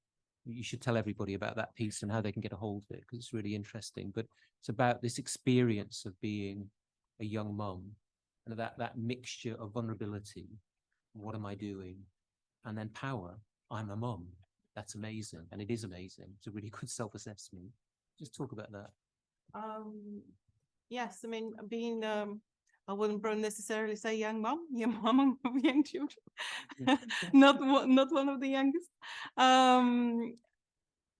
You should tell everybody about that piece and how they can get a hold of it, because it's really interesting. But it's about this experience of being a young mum and that mixture of vulnerability. What am I doing? And then power. I'm a mum. That's amazing. And it is amazing. It's a really good self-assessment. Just talk about that. Yes, I mean, being I wouldn't necessarily say young mom, young mom of young children, not one of the youngest.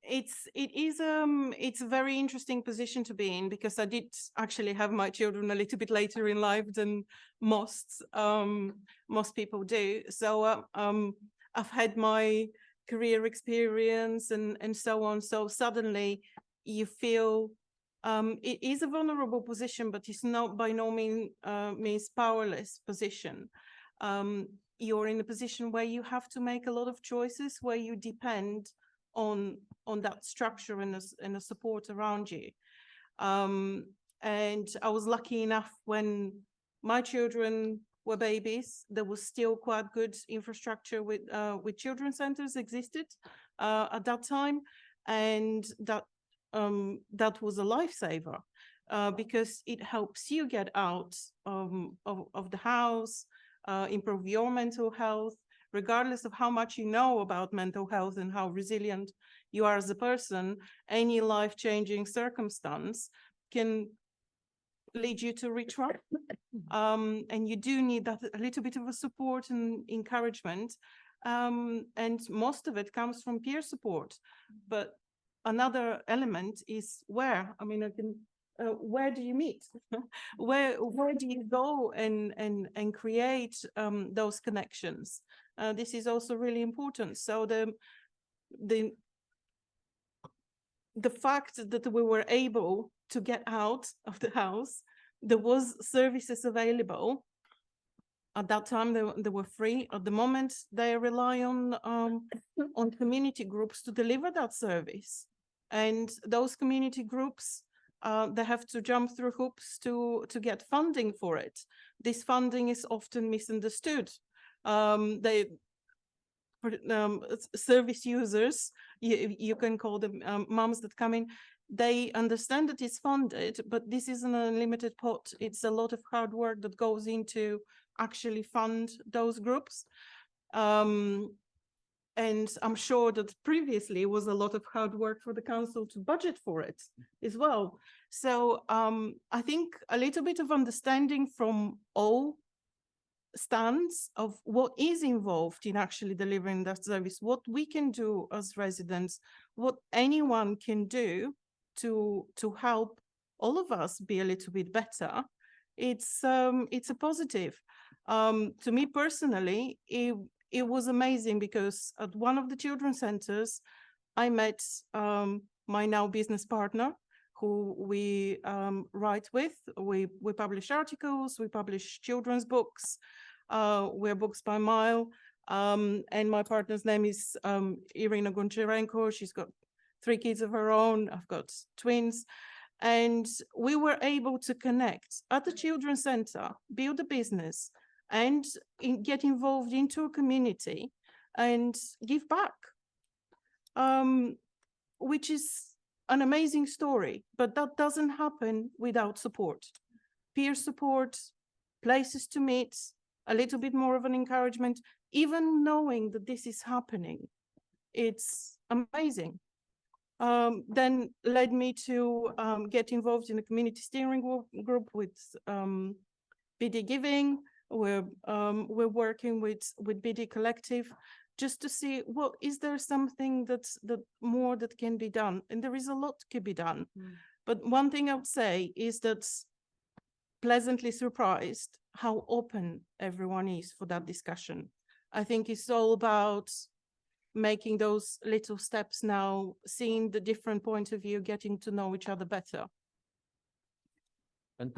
It's a very interesting position to be in, because I did actually have my children a little bit later in life than most people do. So I've had my career experience and so on. So suddenly you feel it is a vulnerable position, but it's not by no means powerless position. You're in a position where you have to make a lot of choices, where you depend on that structure and the support around you. And I was lucky enough, when my children were babies, there was still quite good infrastructure with children's centers existed at that time, and that was a lifesaver, because it helps you get out of the house, improve your mental health, regardless of how much you know about mental health and how resilient you are as a person. Any life-changing circumstance can lead you to retry. And you do need that a little bit of a support and encouragement. And most of it comes from peer support. But another element is where, I mean, where do you meet? where do you go and create those connections? This is also really important. So the fact that we were able to get out of the house, there was services available. At that time, they were free. At the moment, they rely on community groups to deliver that service. And those community groups, they have to jump through hoops to get funding for it. This funding is often misunderstood. Service users, you can call them moms that come in, they understand that it's funded, but this isn't an unlimited pot. It's a lot of hard work that goes into actually fund those groups. And I'm sure that previously was a lot of hard work for the council to budget for it as well. So I think a little bit of understanding from all stands of what is involved in actually delivering that service, what we can do as residents, what anyone can do to help all of us be a little bit better. It's a positive. To me personally, it was amazing, because at one of the children's centers, I met my now business partner, who we write with. We publish articles, we publish children's books, we're Books by Mile. And my partner's name is Irina Goncharenko. She's got 3 kids of her own. I've got twins. And we were able to connect at the children's center, build a business, and get involved into a community and give back, which is an amazing story. But that doesn't happen without support. Peer support, places to meet, a little bit more of an encouragement, even knowing that this is happening. It's amazing. Then led me to get involved in a community steering group with BD Giving. We're working with BD Collective, just to see, well, is there something that more that can be done? And there is a lot to be done. But one thing I would say is that pleasantly surprised how open everyone is for that discussion. I think it's all about making those little steps now, seeing the different point of view, getting to know each other better.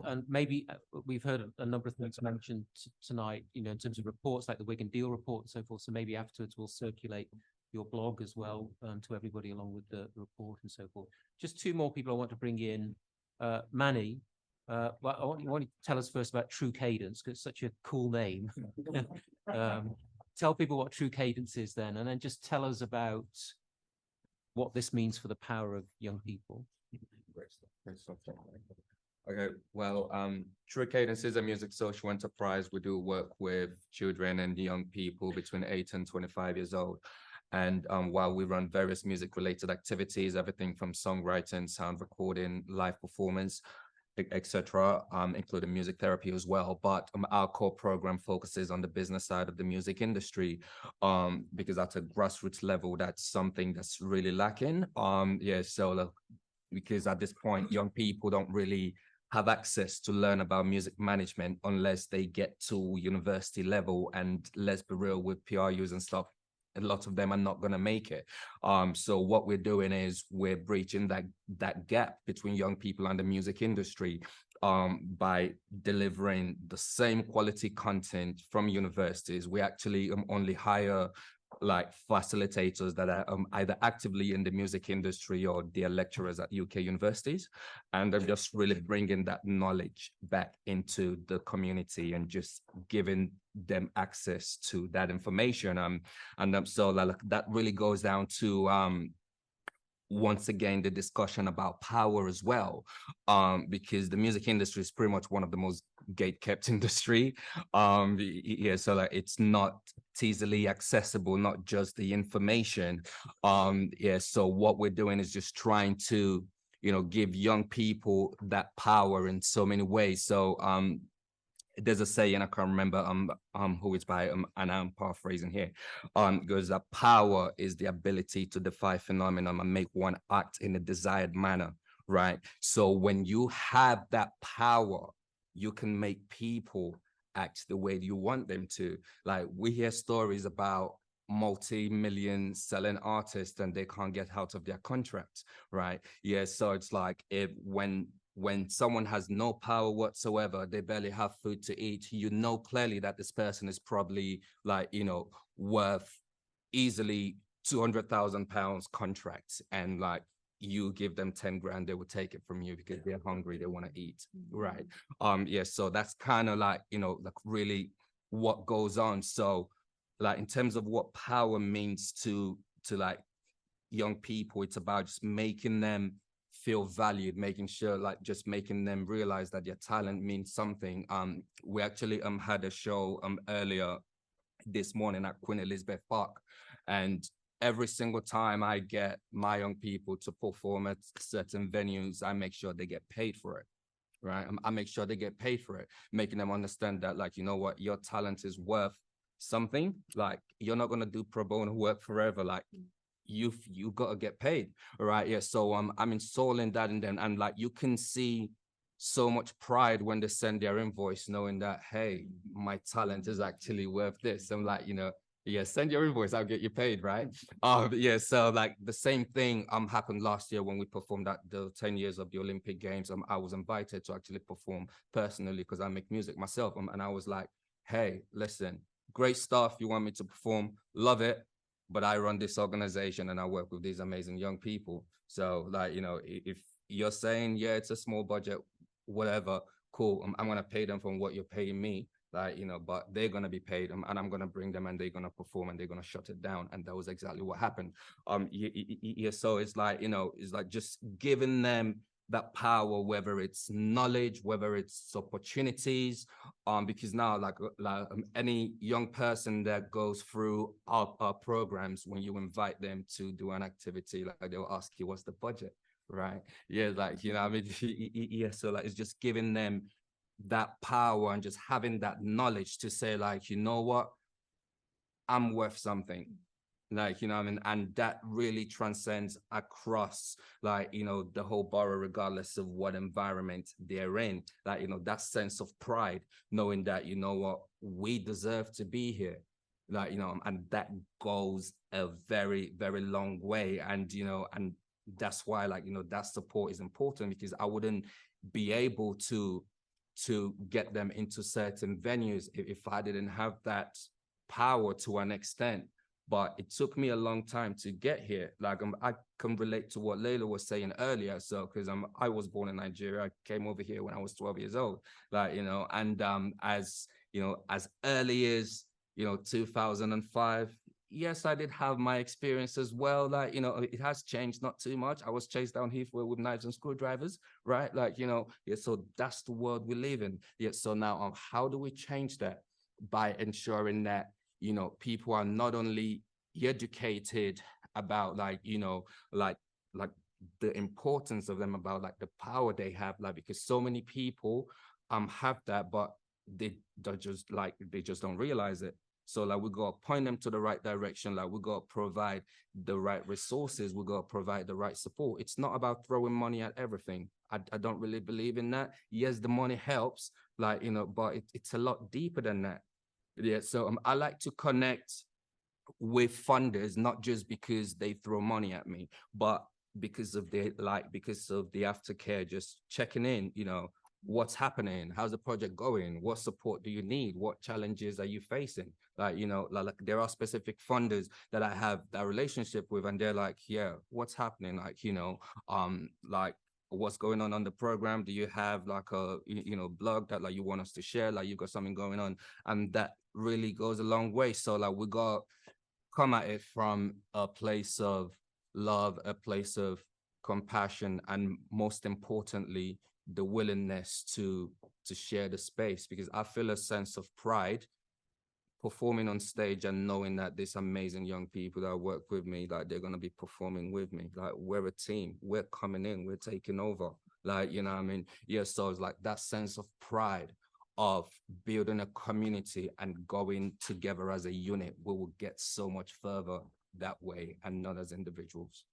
And maybe we've heard a number of things mentioned tonight, you know, in terms of reports like the Wigan Deal report and so forth. So maybe afterwards we'll circulate your blog as well to everybody along with the report and so forth. Just 2 more people I want to bring in. Manny, well, I want you to tell us first about True Cadence, because it's such a cool name. Tell people what True Cadence is then, and then just tell us about what this means for the power of young people. Great stuff. Great stuff. Okay, well, True Cadence is a music social enterprise. We do work with children and young people between 8 and 25 years old. And while we run various music-related activities, everything from songwriting, sound recording, live performance, etc., including music therapy as well. But our core program focuses on the business side of the music industry, because at a grassroots level, that's something that's really lacking. Because at this point, young people don't really have access to learn about music management unless they get to university level. And let's be real, with PRUs and stuff, a lot of them are not going to make it. So what we're doing is we're breaching that gap between young people and the music industry, by delivering the same quality content from universities. We actually only hire like facilitators that are either actively in the music industry or they're lecturers at UK universities, and they're just really bringing that knowledge back into the community and just giving them access to that information. So that really goes down to once again the discussion about power as well, because the music industry is pretty much one of the most gate-kept industry. So like it's not easily accessible, not just the information. So what we're doing is just trying to, give young people that power in so many ways. So there's a saying, I can't remember who it's by, and I'm paraphrasing here, goes that power is the ability to defy phenomenon and make one act in a desired manner, right? So when you have that power, you can make people act the way you want them to. Like, we hear stories about multi-million selling artists and they can't get out of their contracts, right? So it's like, when someone has no power whatsoever, they barely have food to eat, clearly that this person is probably like, worth easily £200,000 contracts, and like you give them 10 grand, they will take it from you because they're hungry, they want to eat, right? So that's kind of like, like really what goes on. So like in terms of what power means to like young people, it's about just making them feel valued, making sure, like, just making them realize that their talent means something. We actually had a show earlier this morning at Queen Elizabeth Park, and every single time I get my young people to perform at certain venues, I make sure they get paid for it, right? I make sure they get paid for it, making them understand that, like, you know what, your talent is worth something. Like, you're not gonna do pro bono work forever. Like, you gotta get paid, right? So I'm installing that in them, and like you can see so much pride when they send their invoice, knowing that, hey, my talent is actually worth this. I'm like, send your invoice, I'll get you paid, right? So like the same thing happened last year when we performed at the 10 years of the Olympic Games. I was invited to actually perform personally because I make music myself, and I was like, hey, listen, great stuff, you want me to perform, love it, but I run this organization and I work with these amazing young people. So like, if you're saying, yeah, it's a small budget, whatever, cool, I'm going to pay them from what you're paying me, like, but they're going to be paid, and I'm going to bring them and they're going to perform and they're going to shut it down. And that was exactly what happened. So it's like, it's like just giving them that power, whether it's knowledge, whether it's opportunities, because now like any young person that goes through our programs, when you invite them to do an activity, like they'll ask you, what's the budget, right? Like, I mean, so like it's just giving them that power and just having that knowledge to say, like, you know what, I'm worth something. Like, I mean, and that really transcends across, like, the whole borough, regardless of what environment they're in. Like, that sense of pride, knowing that, what, we deserve to be here. Like, and that goes a very, very long way. And, and that's why, like, that support is important, because I wouldn't be able to get them into certain venues if I didn't have that power to an extent. But it took me a long time to get here. Like, I can relate to what Layla was saying earlier. So, because I was born in Nigeria, I came over here when I was 12 years old. Like, and as early as 2005, yes, I did have my experience as well. Like, it has changed not too much. I was chased down Heathrow with knives and screwdrivers, right? Like, so that's the world we live in. So now, how do we change that? By ensuring that people are not only educated about, like, like the importance of them, about like the power they have, like because so many people have that, but they just don't realize it. So like we gotta point them to the right direction, like we gotta provide the right resources, we gotta provide the right support. It's not about throwing money at everything. I don't really believe in that. Yes, the money helps, like, you know, but it's a lot deeper than that. Yeah, so I like to connect with funders, not just because they throw money at me, but because of the aftercare, just checking in, you know, what's happening, how's the project going, what support do you need, what challenges are you facing? Like, you know, like there are specific funders that I have that relationship with, and they're like, yeah, what's happening? Like, you know, like what's going on the program? Do you have like a, you know, blog that like you want us to share? Like you've got something going on, and that really goes a long way. So like we got come at it from a place of love, a place of compassion, and most importantly, the willingness to share the space, because I feel a sense of pride performing on stage and knowing that this amazing young people that work with me, like they're going to be performing with me. Like we're a team, we're coming in, we're taking over. Like, you know what I mean? Yeah, so it's like that sense of pride of building a community and going together as a unit, we will get so much further that way and not as individuals.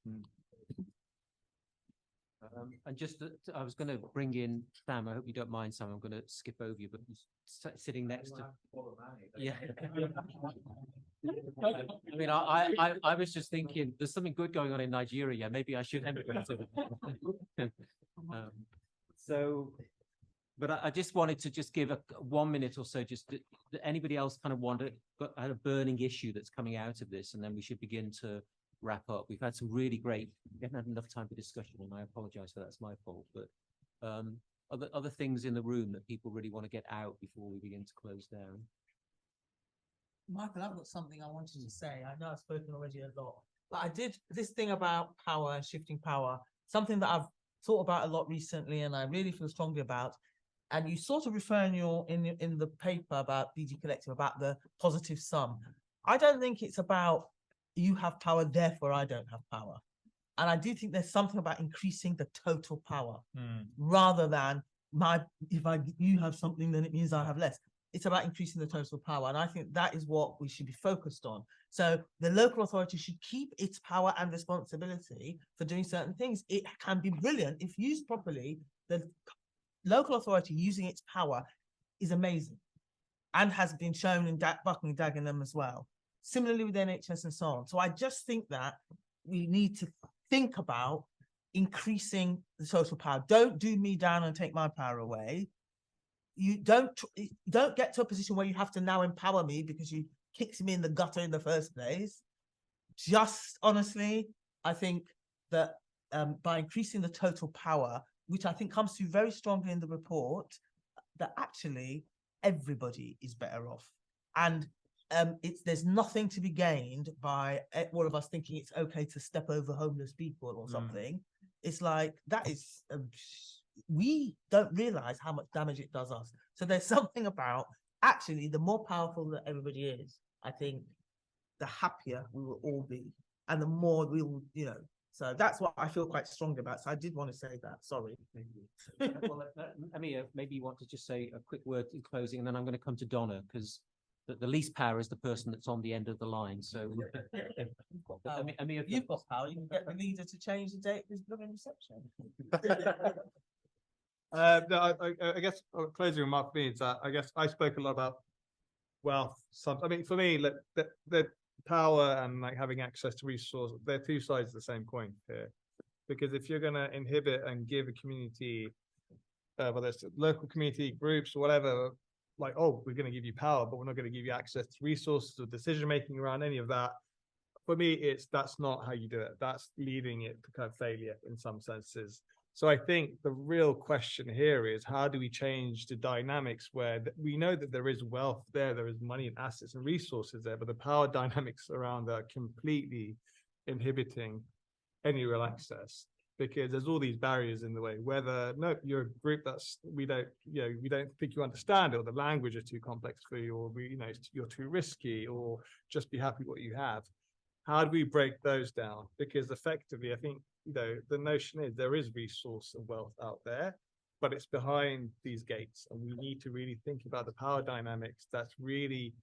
And just, I was going to bring in Sam. I hope you don't mind, Sam. I'm going to skip over you, but sitting next to. Yeah. I mean, I was just thinking, there's something good going on in Nigeria. Maybe I should emigrate. So, but I just wanted to just give 1 minute or so. Just anybody else kind of had a burning issue that's coming out of this, and then we should begin to wrap up. We've had some really great, we haven't had enough time for discussion, and I apologize for that, it's my fault, but other things in the room that people really want to get out before we begin to close down. Michael, I've got something I wanted to say. I know I've spoken already a lot, but I did this thing about power and shifting power, something that I've thought about a lot recently, and I really feel strongly about. And you sort of refer in the paper about DG Collective about the positive sum. I don't think it's about you have power, therefore I don't have power. And I do think there's something about increasing the total power rather than you have something, then it means I have less. It's about increasing the total power. And I think that is what we should be focused on. So the local authority should keep its power and responsibility for doing certain things. It can be brilliant if used properly. The local authority using its power is amazing and has been shown in Buckingham and Dagenham as well. Similarly with NHS and so on. So I just think that we need to think about increasing the total power. Don't do me down and take my power away. You don't get to a position where you have to now empower me because you kicked me in the gutter in the first place. Just honestly, I think that by increasing the total power, which I think comes through very strongly in the report, that actually everybody is better off. And there's nothing to be gained by all of us thinking it's okay to step over homeless people or something. It's like, that is, we don't realize how much damage it does us. So there's something about, actually, the more powerful that everybody is, I think, the happier we will all be. And the more we will, you know, so that's what I feel quite strongly about. So I did want to say that. Sorry. Well, Amir, maybe you want to just say a quick word in closing, and then I'm going to come to Donna, because the least power is the person that's on the end of the line. So, Amir, you've got power. You can get the leader to change the date of his blooming reception. No, I guess a closing remark means that I guess I spoke a lot about wealth. I mean, for me, the power and like having access to resources, they're two sides of the same coin here. Because if you're going to inhibit and give a community, whether it's local community groups or whatever, like, oh, we're going to give you power, but we're not going to give you access to resources or decision making around any of that. For me, that's not how you do it. That's leaving it to kind of failure in some senses. So I think the real question here is, how do we change the dynamics where we know that there is wealth there is money and assets and resources there, but the power dynamics around that are completely inhibiting any real access, because there's all these barriers in the way, whether you're a group we don't think you understand it, or the language is too complex for you, or you're too risky, or just be happy with what you have. How do we break those down? Because effectively, I think you know, the notion is there is resource and wealth out there, but it's behind these gates, and we need to really think about the power dynamics that's really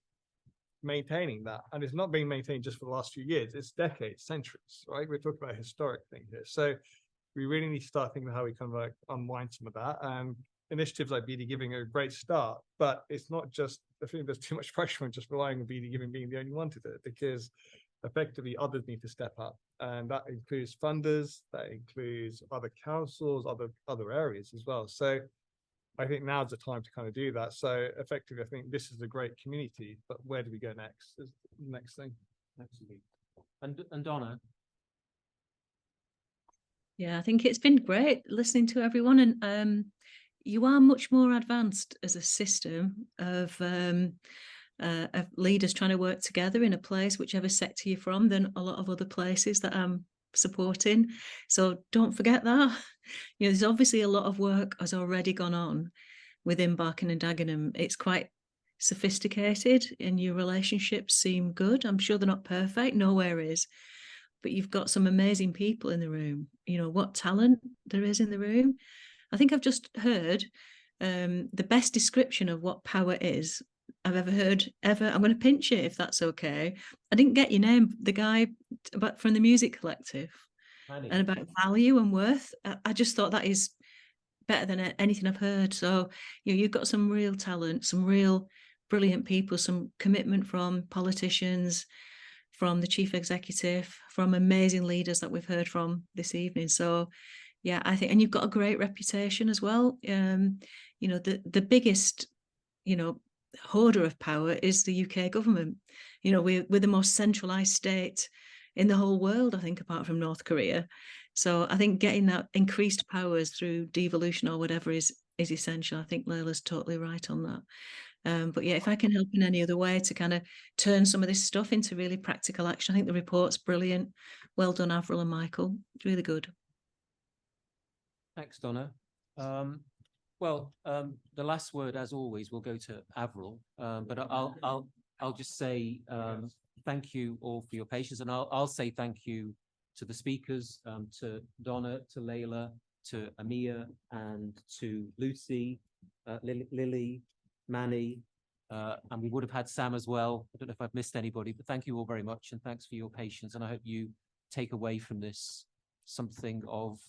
maintaining that. And it's not being maintained just for the last few years, it's decades, centuries, right? We're talking about a historic thing here. So we really need to start thinking about how we kind of like unwind some of that. And initiatives like BD Giving are a great start, but it's not just, I think there's too much pressure on just relying on BD Giving being the only one to do it, because effectively others need to step up. And that includes funders, that includes other councils, other areas as well. So I think now's the time to kind of do that. So effectively, I think this is a great community, but where do we go next is the next thing. Absolutely. And Donna, Yeah, I think it's been great listening to everyone, and you are much more advanced as a system of leaders trying to work together in a place, whichever sector you're from, than a lot of other places that I'm supporting. So don't forget that. You know, there's obviously a lot of work has already gone on within Barking and Dagenham. It's quite sophisticated, and your relationships seem good. I'm sure they're not perfect, nowhere is, but you've got some amazing people in the room. You know what talent there is in the room. I think I've just heard the best description of what power is I've ever heard ever. I'm going to pinch it if that's okay. I didn't get your name, the guy about from the Music Collective, Manny. and about value and worth. I just thought that is better than anything I've heard. So you know, you've got some real talent, some real brilliant people, some commitment from politicians, from the chief executive, from amazing leaders that we've heard from this evening. So yeah, I think, and you've got a great reputation as well. You know, the biggest, you know, hoarder of power is the UK government. You know, we're the most centralized state in the whole world, I think, apart from North Korea. So I think getting that increased powers through devolution or whatever is essential. I think Layla's totally right on that. But yeah, if I can help in any other way to kind of turn some of this stuff into really practical action, I think the report's brilliant. Well done, Avril and Michael. It's really good. Thanks, Donna. The last word, as always, will go to Avril. But I'll just say thank you all for your patience, and I'll say thank you to the speakers, to Donna, to Layla, to Amia, and to Lucy, Lily, Manny, and we would have had Sam as well. I don't know if I've missed anybody, but thank you all very much, and thanks for your patience. And I hope you take away from this something of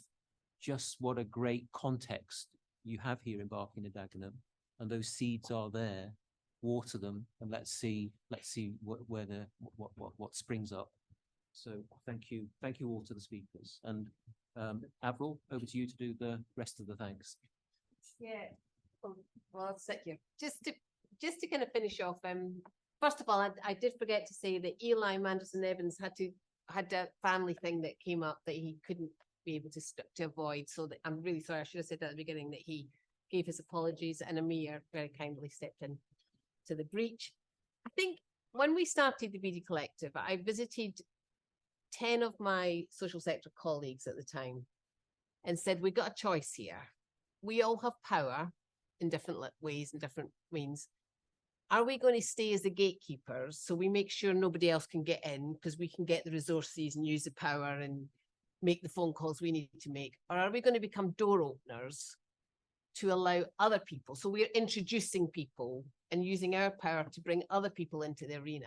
just what a great context you have here in Barking and Dagenham, and those seeds are there. Water them, and let's see what springs up. So thank you all to the speakers, and Avril, over to you to do the rest of the thanks. Yeah, well, I'll sit here. Just to kind of finish off, first of all, I did forget to say that Eli Manderson Evans had a family thing that came up that he couldn't be able to avoid. So that, I'm really sorry, I should have said that at the beginning, that he gave his apologies, and Amir very kindly stepped in to the breach. I think when we started the BD Collective, I visited 10 of my social sector colleagues at the time and said, we've got a choice here. We all have power in different ways and different means. Are we going to stay as the gatekeepers so we make sure nobody else can get in because we can get the resources and use the power and make the phone calls we need to make? Or are we going to become door openers to allow other people? So we're introducing people and using our power to bring other people into the arena.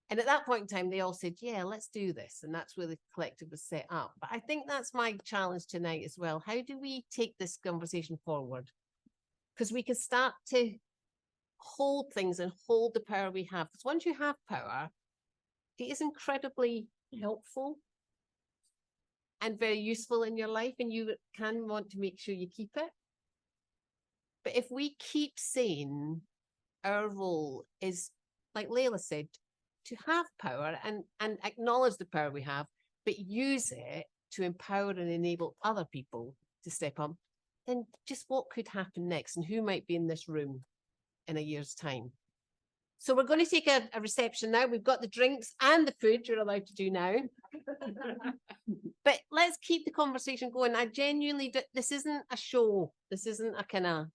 And at that point in time, they all said, yeah, let's do this. And that's where the collective was set up. But I think that's my challenge tonight as well. How do we take this conversation forward? Because we can start to hold things and hold the power we have. Because once you have power, it is incredibly helpful and very useful in your life, and you can want to make sure you keep it. But if we keep saying our role is, like Layla said, to have power and acknowledge the power we have, but use it to empower and enable other people to step up, then just what could happen next, and who might be in this room in a year's time? So we're going to take a reception now. We've got the drinks and the food you're allowed to do now. But let's keep the conversation going. I genuinely, this isn't a show. This isn't a kind of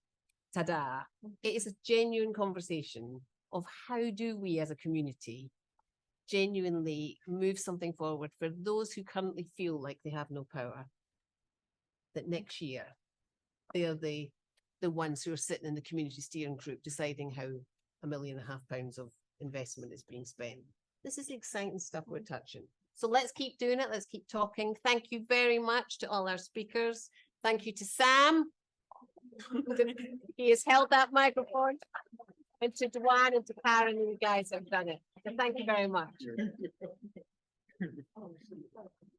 ta-da. It is a genuine conversation of how do we as a community genuinely move something forward for those who currently feel like they have no power. That next year, they're the ones who are sitting in the community steering group deciding how £1.5 million of investment is being spent. This is the exciting stuff we're touching. So let's keep doing it. Let's keep talking. Thank you very much to all our speakers. Thank you to Sam. He has held that microphone. And to Dwan and to Karen, you guys have done it. So thank you very much.